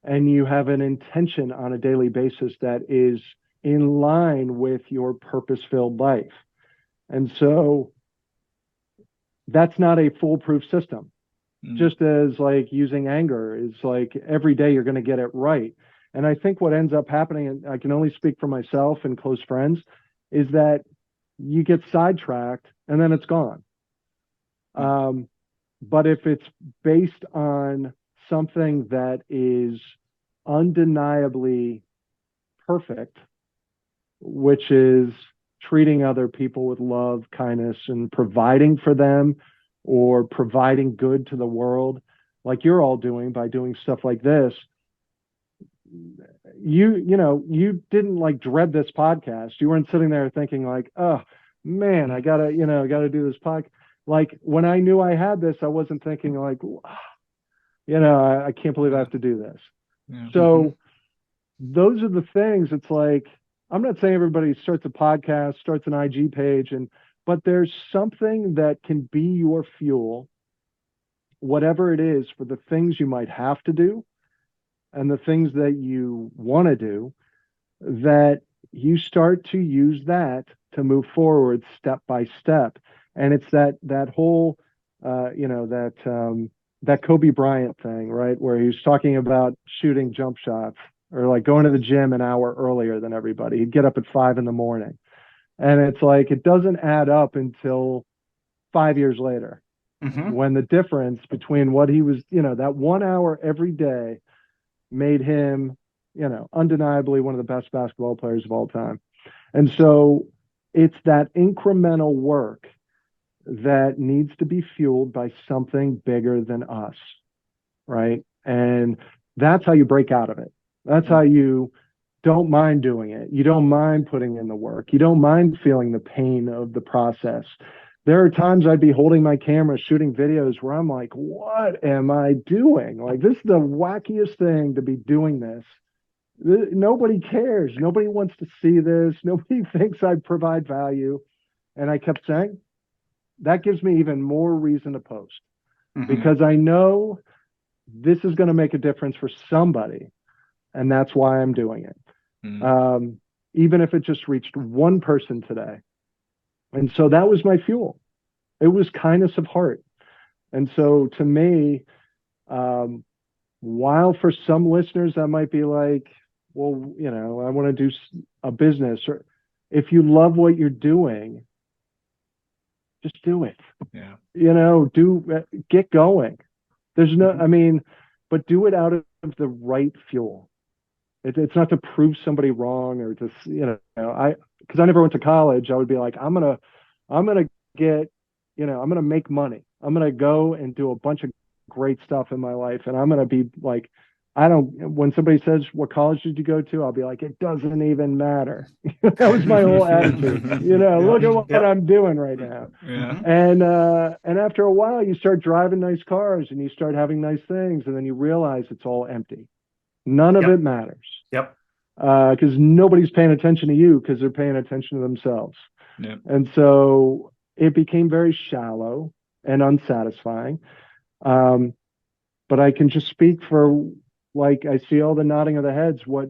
and you have an intention on a daily basis that is in line with your purpose-filled life. And so that's not a foolproof system. Just as like using anger is like every day you're going to get it right. And I think what ends up happening, and I can only speak for myself and close friends, is that you get sidetracked and then it's gone. But if it's based on something that is undeniably perfect, which is treating other people with love, kindness, and providing for them or providing good to the world, like you're all doing by doing stuff like this, you didn't like dread this podcast. You weren't sitting there thinking like, oh man, I gotta do this podcast. Like when I knew I had this, I wasn't thinking like, I can't believe I have to do this. Yeah. So those are the things. It's like, I'm not saying everybody starts a podcast, starts an IG page, but there's something that can be your fuel, whatever it is, for the things you might have to do and the things that you want to do, that you start to use that to move forward step by step. And it's that whole, that Kobe Bryant thing, right? Where he was talking about shooting jump shots or like going to the gym an hour earlier than everybody. He'd get up at 5 a.m. And it's like, it doesn't add up until 5 years later, when the difference between what he was, that 1 hour every day made him, undeniably one of the best basketball players of all time. And so it's that incremental work that needs to be fueled by something bigger than us, right? And that's how you break out of it. That's how you don't mind doing it. You don't mind putting in the work. You don't mind feeling the pain of the process. There are times I'd be holding my camera, shooting videos where I'm like, what am I doing? Like, this is the wackiest thing to be doing this. Nobody cares. Nobody wants to see this. Nobody thinks I provide value. And I kept saying, that gives me even more reason to post, because I know this is going to make a difference for somebody. And that's why I'm doing it. Even if it just reached one person today. And so that was my fuel. It was kindness of heart. And so to me, while for some listeners that might be like, well, I want to do a business, or if you love what you're doing, just do it. Yeah. Get going. There's no, but do it out of the right fuel. It's not to prove somebody wrong or to, because I never went to college. I would be like, I'm gonna get, I'm gonna make money. I'm gonna go and do a bunch of great stuff in my life, and I'm gonna be like, when somebody says, what college did you go to? I'll be like, it doesn't even matter. That was my whole attitude. Look at what I'm doing right now. Yeah. And after a while, you start driving nice cars and you start having nice things, and then you realize it's all empty. None of it matters. Yep. Because nobody's paying attention to you, because they're paying attention to themselves. Yep. And so it became very shallow and unsatisfying. But I can just speak for, like, I see all the nodding of the heads. What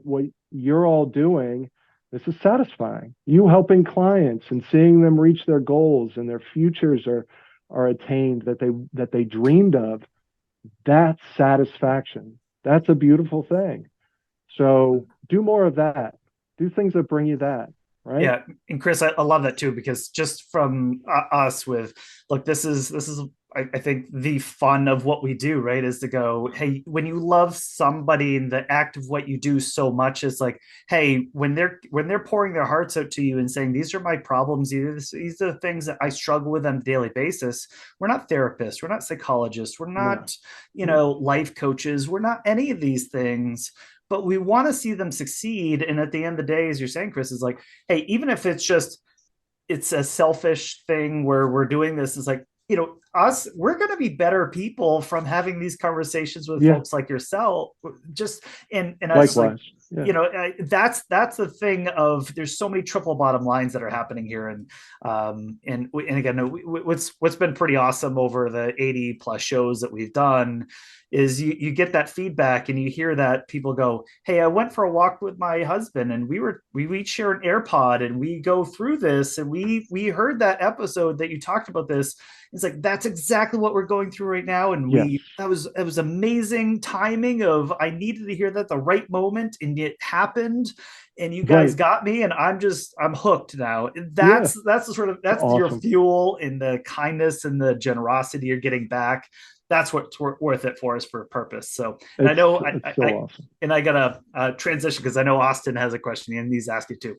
you're all doing, this is satisfying. You helping clients and seeing them reach their goals and their futures are attained that they dreamed of. That's satisfaction. That's a beautiful thing. So do more of that. Do things that bring you that, right? Yeah. And Chris, I love that too, because just from us with, look, this is I think the fun of what we do, right, is to go, hey, when you love somebody and the act of what you do so much, it's like, hey, when they're pouring their hearts out to you and saying, these are my problems, these are the things that I struggle with on a daily basis. We're not therapists, we're not psychologists, we're not, life coaches, we're not any of these things, but we want to see them succeed. And at the end of the day, as you're saying, Chris, is like, hey, even if it's just it's a selfish thing where we're doing this. It's like, us, we're going to be better people from having these conversations with Yeah. folks like yourself. Just, and I was like, Likewise. Yeah. that's the thing of, there's so many triple bottom lines that are happening here. And again, what's been pretty awesome over the 80 plus shows that we've done is you get that feedback and you hear that people go, hey, I went for a walk with my husband and we each share an AirPod and we go through this and we heard that episode that you talked about this. It's like, that's exactly what we're going through right now. And Yes. it was amazing timing of, I needed to hear that at the right moment and it happened and you guys got me, and I'm hooked now. That's that's your awesome. fuel, and the kindness and the generosity you're getting back. That's what's worth it for us for a purpose. So, and I know it's so awesome. And I got a transition because I know Austin has a question and he's asked you too.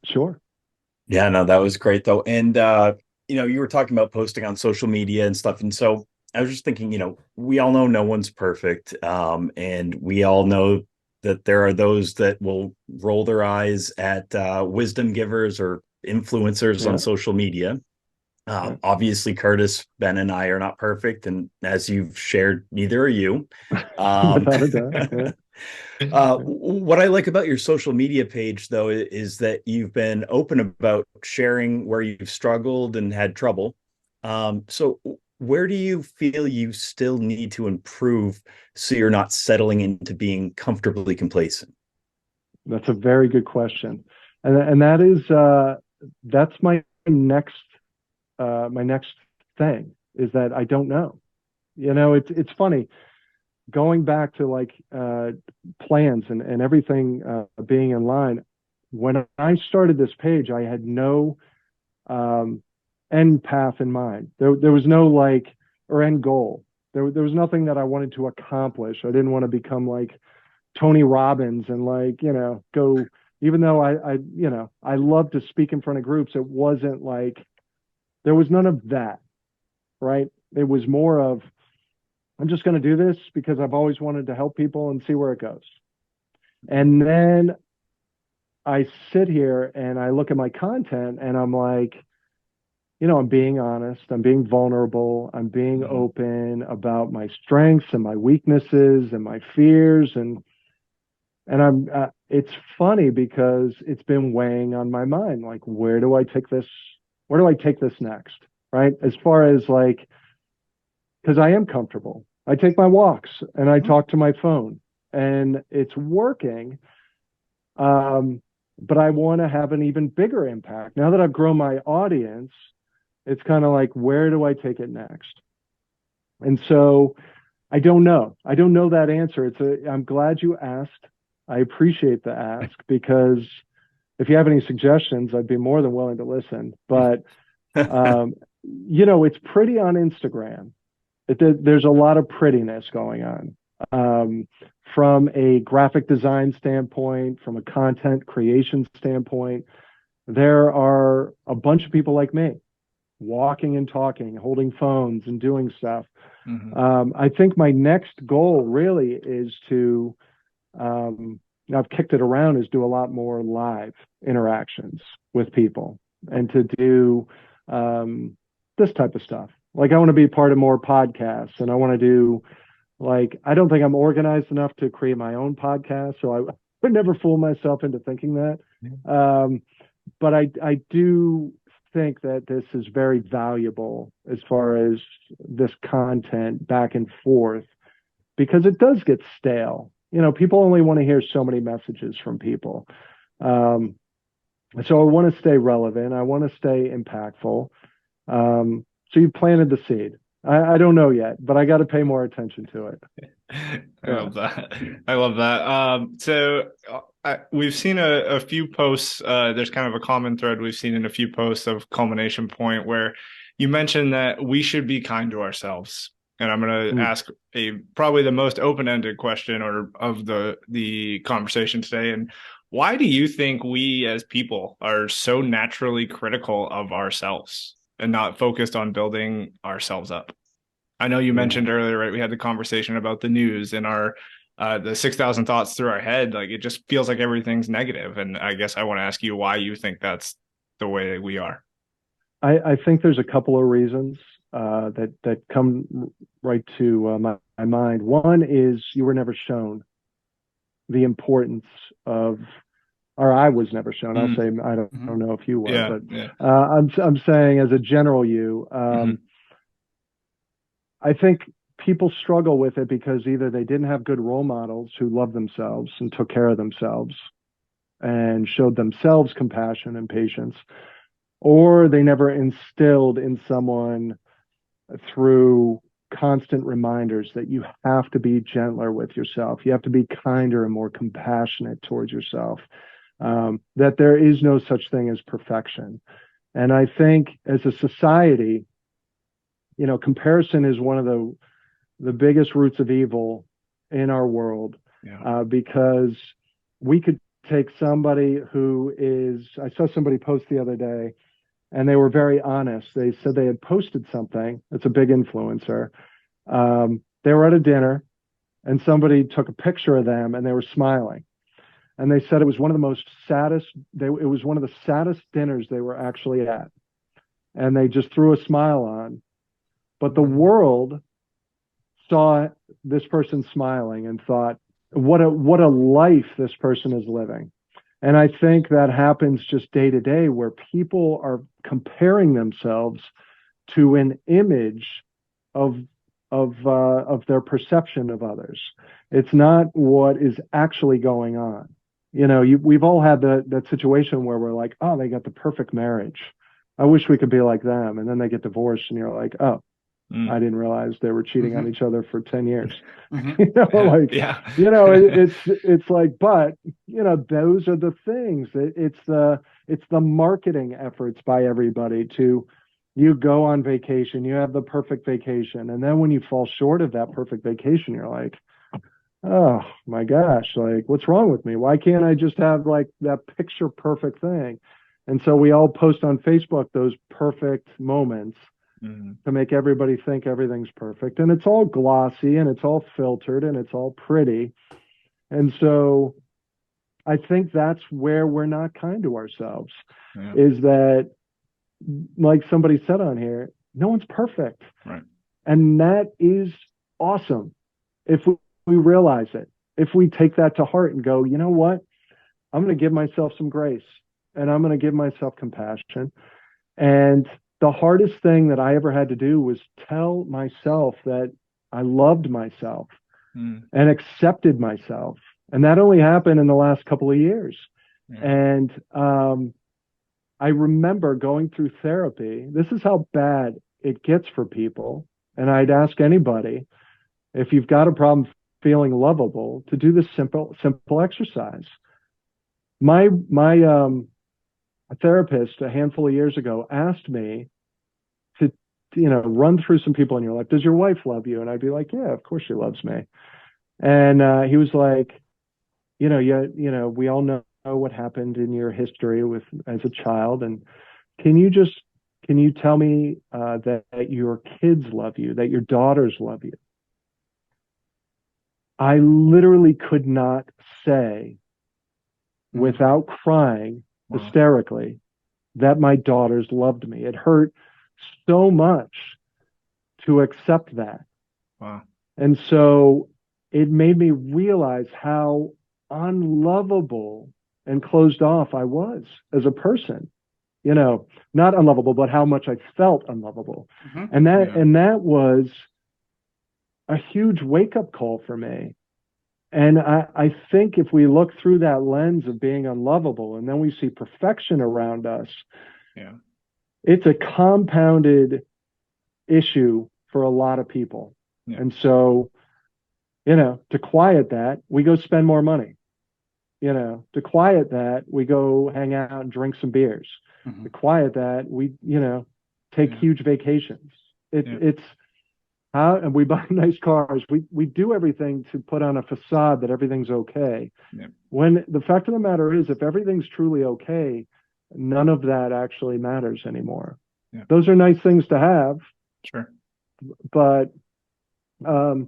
Sure. Yeah, no, that was great though. And you were talking about posting on social media and stuff. And so I was just thinking, we all know no one's perfect. And we all know that there are those that will roll their eyes at wisdom givers or influencers on social media. Obviously, Curtis, Ben, and I are not perfect, and as you've shared, neither are you. Without a doubt. What I like about your social media page, though, is that you've been open about sharing where you've struggled and had trouble. So, where do you feel you still need to improve so you're not settling into being comfortably complacent? That's a very good question, and that is that's my next thing, is that I don't know. It's funny going back to like plans and everything being in line. When I started this page, I had no end path in mind. There was no or end goal. There was nothing that I wanted to accomplish. I didn't want to become like Tony Robbins and go. Even though I love to speak in front of groups, it wasn't like, there was none of that, right? It was more of, I'm just going to do this because I've always wanted to help people and see where it goes. And then I sit here and I look at my content and I'm like, I'm being honest, I'm being vulnerable, I'm being open about my strengths and my weaknesses and my fears. And I'm, it's funny because it's been weighing on my mind. Like, where do I take this next? Right. As far as because I am comfortable. I take my walks and I talk to my phone and it's working. But I want to have an even bigger impact. Now that I've grown my audience, it's kind of like, where do I take it next? And so I don't know. I don't know that answer. I'm glad you asked. I appreciate the ask, because if you have any suggestions, I'd be more than willing to listen. But, it's pretty on Instagram. There's a lot of prettiness going on. From a graphic design standpoint, from a content creation standpoint, there are a bunch of people like me walking and talking, holding phones and doing stuff. I think my next goal really is to, I've kicked it around, is do a lot more live interactions with people and to do this type of stuff. Like, I want to be part of more podcasts, and I want to do, I don't think I'm organized enough to create my own podcast. So I would never fool myself into thinking that. But I do think that this is very valuable as far as this content back and forth, because it does get stale. People only want to hear so many messages from people. So I want to stay relevant. I want to stay impactful. So you planted the seed. I don't know yet, but I got to pay more attention to it. I love that. I love that. So we've seen a few posts. There's kind of a common thread we've seen in a few posts of Culmination Point, where you mentioned that we should be kind to ourselves. And I'm going to ask probably the most open-ended question of the conversation today. And why do you think we as people are so naturally critical of ourselves and not focused on building ourselves up? I know you mentioned earlier, right? We had the conversation about the news and our the 6,000 thoughts through our head. Like, it just feels like everything's negative. And I guess I want to ask you why you think that's the way we are? I think there's a couple of reasons that come right to my mind. One is you were never shown the importance of, or I was never shown. I'll say I don't know if you were, but I'm saying as a general you, I think people struggle with it because either they didn't have good role models who loved themselves and took care of themselves and showed themselves compassion and patience, or they never instilled in someone through constant reminders that you have to be gentler with yourself. You have to be kinder and more compassionate towards yourself. That there is no such thing as perfection. And I think as a society, comparison is one of the biggest roots of evil in our world, because we could take somebody who is, I saw somebody post the other day, and they were very honest. They said they had posted something. It's a big influencer. They were at a dinner, and somebody took a picture of them, and they were smiling. And they said it was one of the saddest dinners they were actually at. And they just threw a smile on. But the world saw this person smiling and thought, what a life this person is living. And I think that happens just day to day, where people are comparing themselves to an image of their perception of others. It's not what is actually going on. We've all had that situation where we're like, oh, they got the perfect marriage. I wish we could be like them. And then they get divorced, and you're like, oh, I didn't realize they were cheating on each other for 10 years. It's like, but those are the things. It's the marketing efforts by everybody to, you go on vacation, you have the perfect vacation, and then when you fall short of that perfect vacation, you're like, oh my gosh, like, what's wrong with me? Why can't I just have like that picture perfect thing? And so we all post on Facebook those perfect moments to make everybody think everything's perfect. And it's all glossy, and it's all filtered, and it's all pretty. And so I think that's where we're not kind to ourselves, is that, like somebody said on here, no one's perfect. Right. And that is awesome if we realize it, if we take that to heart and go, you know what, I'm going to give myself some grace, and I'm going to give myself compassion. And the hardest thing that I ever had to do was tell myself that I loved myself and accepted myself. And that only happened in the last couple of years. And I remember going through therapy. This is how bad it gets for people. And I'd ask anybody, if you've got a problem feeling lovable, to do this simple exercise. My therapist a handful of years ago asked me to run through some people in your life. Does your wife love you? And I'd be like, yeah, of course she loves me. And he was like, we all know what happened in your history as a child, and can you tell me that your kids love you, that your daughters love you? I literally could not say without crying hysterically that my daughters loved me. It hurt so much to accept that. Wow. And so it made me realize how unlovable and closed off I was as a person. Not unlovable, but how much I felt unlovable. And that was a huge wake-up call for me. And I think if we look through that lens of being unlovable, and then we see perfection around us, it's a compounded issue for a lot of people. And so, to quiet that, we go spend more money. To quiet that, we go hang out and drink some beers. To quiet that, we, take huge vacations. It's how, and we buy nice cars. We do everything to put on a facade that everything's okay. When the fact of the matter is, if everything's truly okay, none of that actually matters anymore. Those are nice things to have. Sure. But, I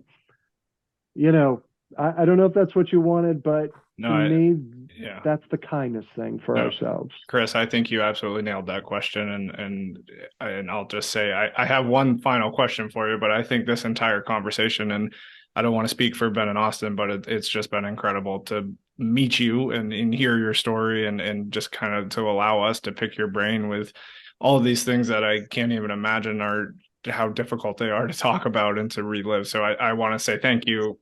don't know if that's what you wanted, but to me, Yeah. That's the kindest thing for ourselves. Chris, I think you absolutely nailed that question. And I'll just say, I have one final question for you, but I think this entire conversation, and I don't want to speak for Ben and Austin, but it's just been incredible to meet you and hear your story and just kind of to allow us to pick your brain with all of these things that I can't even imagine are how difficult they are to talk about and to relive. So I want to say thank you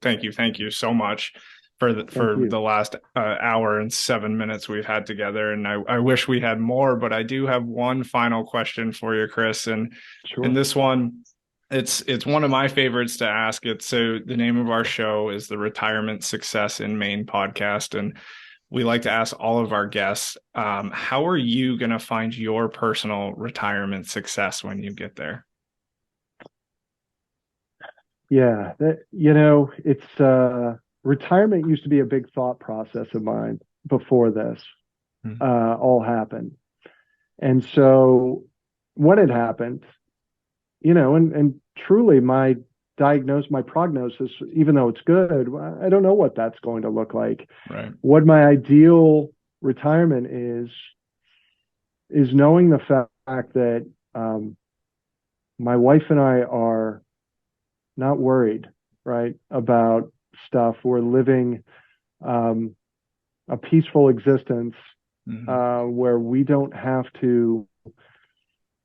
so much for the last hour and 7 minutes we've had together. And I wish we had more, but I do have one final question for you, Chris. And Sure. in this one, it's one of my favorites to ask. It's so the name of our show is the Retirement Success in Maine podcast. And we like to ask all of our guests, how are you going to find your personal retirement success when you get there? Yeah, it's retirement used to be a big thought process of mine before this all happened. And so when it happened, and truly my prognosis, even though it's good, I don't know what that's going to look like. Right. What my ideal retirement is knowing the fact that my wife and I are not worried, right, about stuff. We're living a peaceful existence where we don't have to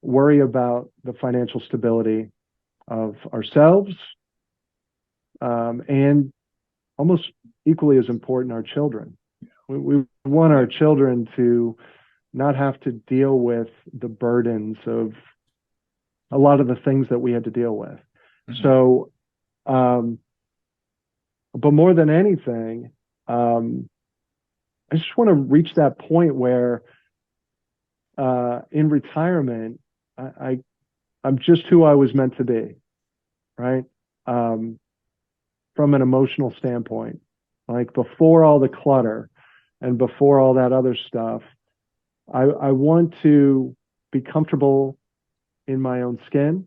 worry about the financial stability of ourselves, and almost equally as important, our children. We want our children to not have to deal with the burdens of a lot of the things that we had to deal with. So, but more than anything, I just want to reach that point where in retirement, I'm just who I was meant to be, right? From an emotional standpoint, like before all the clutter and before all that other stuff, I want to be comfortable in my own skin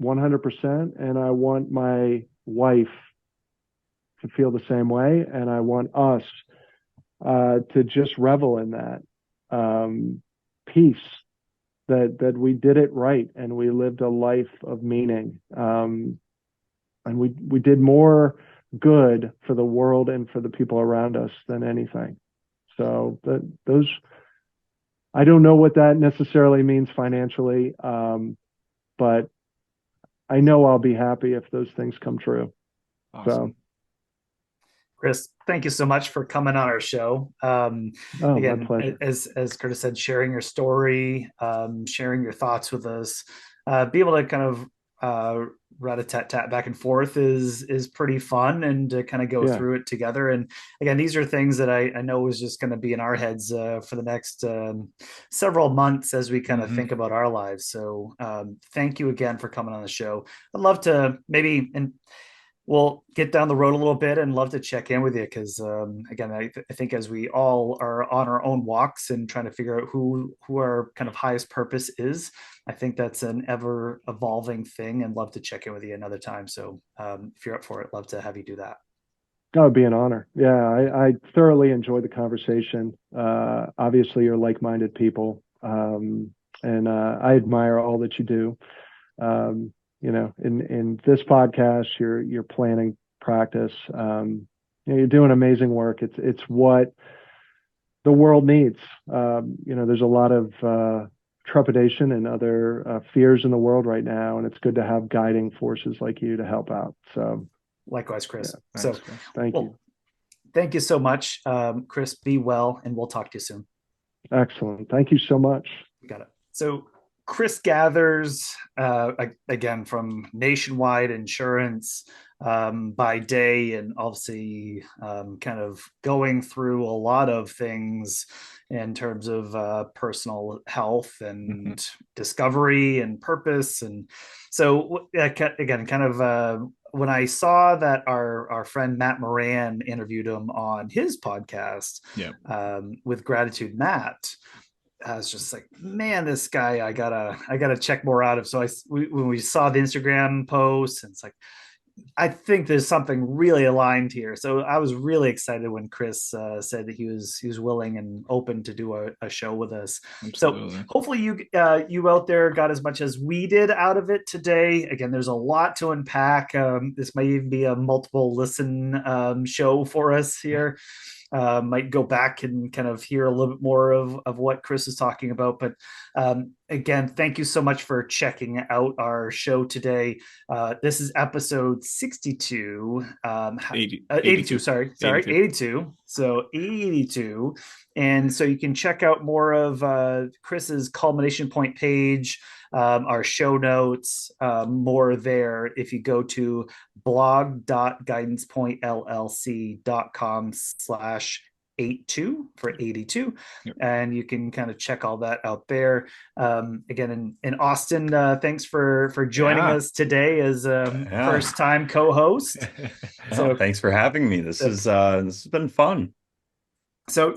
100%. And I want my wife to feel the same way. And I want us to just revel in that peace, that we did it right and we lived a life of meaning. And we did more good for the world and for the people around us than anything. So those, I don't know what that necessarily means financially, but I know I'll be happy if those things come true. Awesome. So, Chris, thank you so much for coming on our show. Again, my pleasure. As Curtis said, sharing your story, sharing your thoughts with us, be able to kind of rat-a-tat-tat back and forth is pretty fun, and to kind of go through it together. And again, these are things that I know is just going to be in our heads for the next several months as we kind of think about our lives. So thank you again for coming on the show. I'd love to maybe, and we'll get down the road a little bit, and love to check in with you because again, I think as we all are on our own walks and trying to figure out who our kind of highest purpose is, I think that's an ever evolving thing, and love to check in with you another time. So if you're up for it, love to have you do that. That would be an honor. Yeah, I thoroughly enjoyed the conversation. Obviously, you're like-minded people, and I admire all that you do. In this podcast, your planning practice, you're doing amazing work. It's what the world needs. There's a lot of trepidation and other fears in the world right now, and it's good to have guiding forces like you to help out. So, likewise, Chris. Yeah, so, Chris. Thank you. Thank you so much, Chris. Be well, and we'll talk to you soon. Excellent. Thank you so much. You got it. So, Chris gathers again from Nationwide Insurance by day, and obviously kind of going through a lot of things in terms of personal health and discovery and purpose. And so again, kind of when I saw that our friend Matt Moran interviewed him on his podcast with Gratitude Matt, I was just like, man, this guy, I gotta check more out of. So when we saw the Instagram post, and it's like, I think there's something really aligned here. So I was really excited when Chris said that he was willing and open to do a show with us. Absolutely. So hopefully you out there got as much as we did out of it today. Again, there's a lot to unpack. This might even be a multiple listen show for us here. Might go back and kind of hear a little bit more of what Chris is talking about. But again, thank you so much for checking out our show today. This is episode 62, 82, sorry, 82. So 82. And so you can check out more of Chris's culmination point page, our show notes, more there if you go to blog.guidancepointllc.com/82 for 82. Yep. And you can kind of check all that out there. Again, in Austin, thanks for joining us today as first time co-host. So thanks for having me. This has been fun. So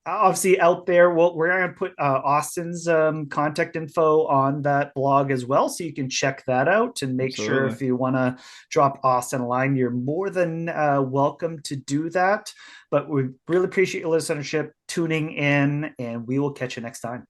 obviously out there, we're going to put Austin's contact info on that blog as well, so you can check that out and make sure if you want to drop Austin a line, you're more than welcome to do that. But we really appreciate your listenership, tuning in, and we will catch you next time.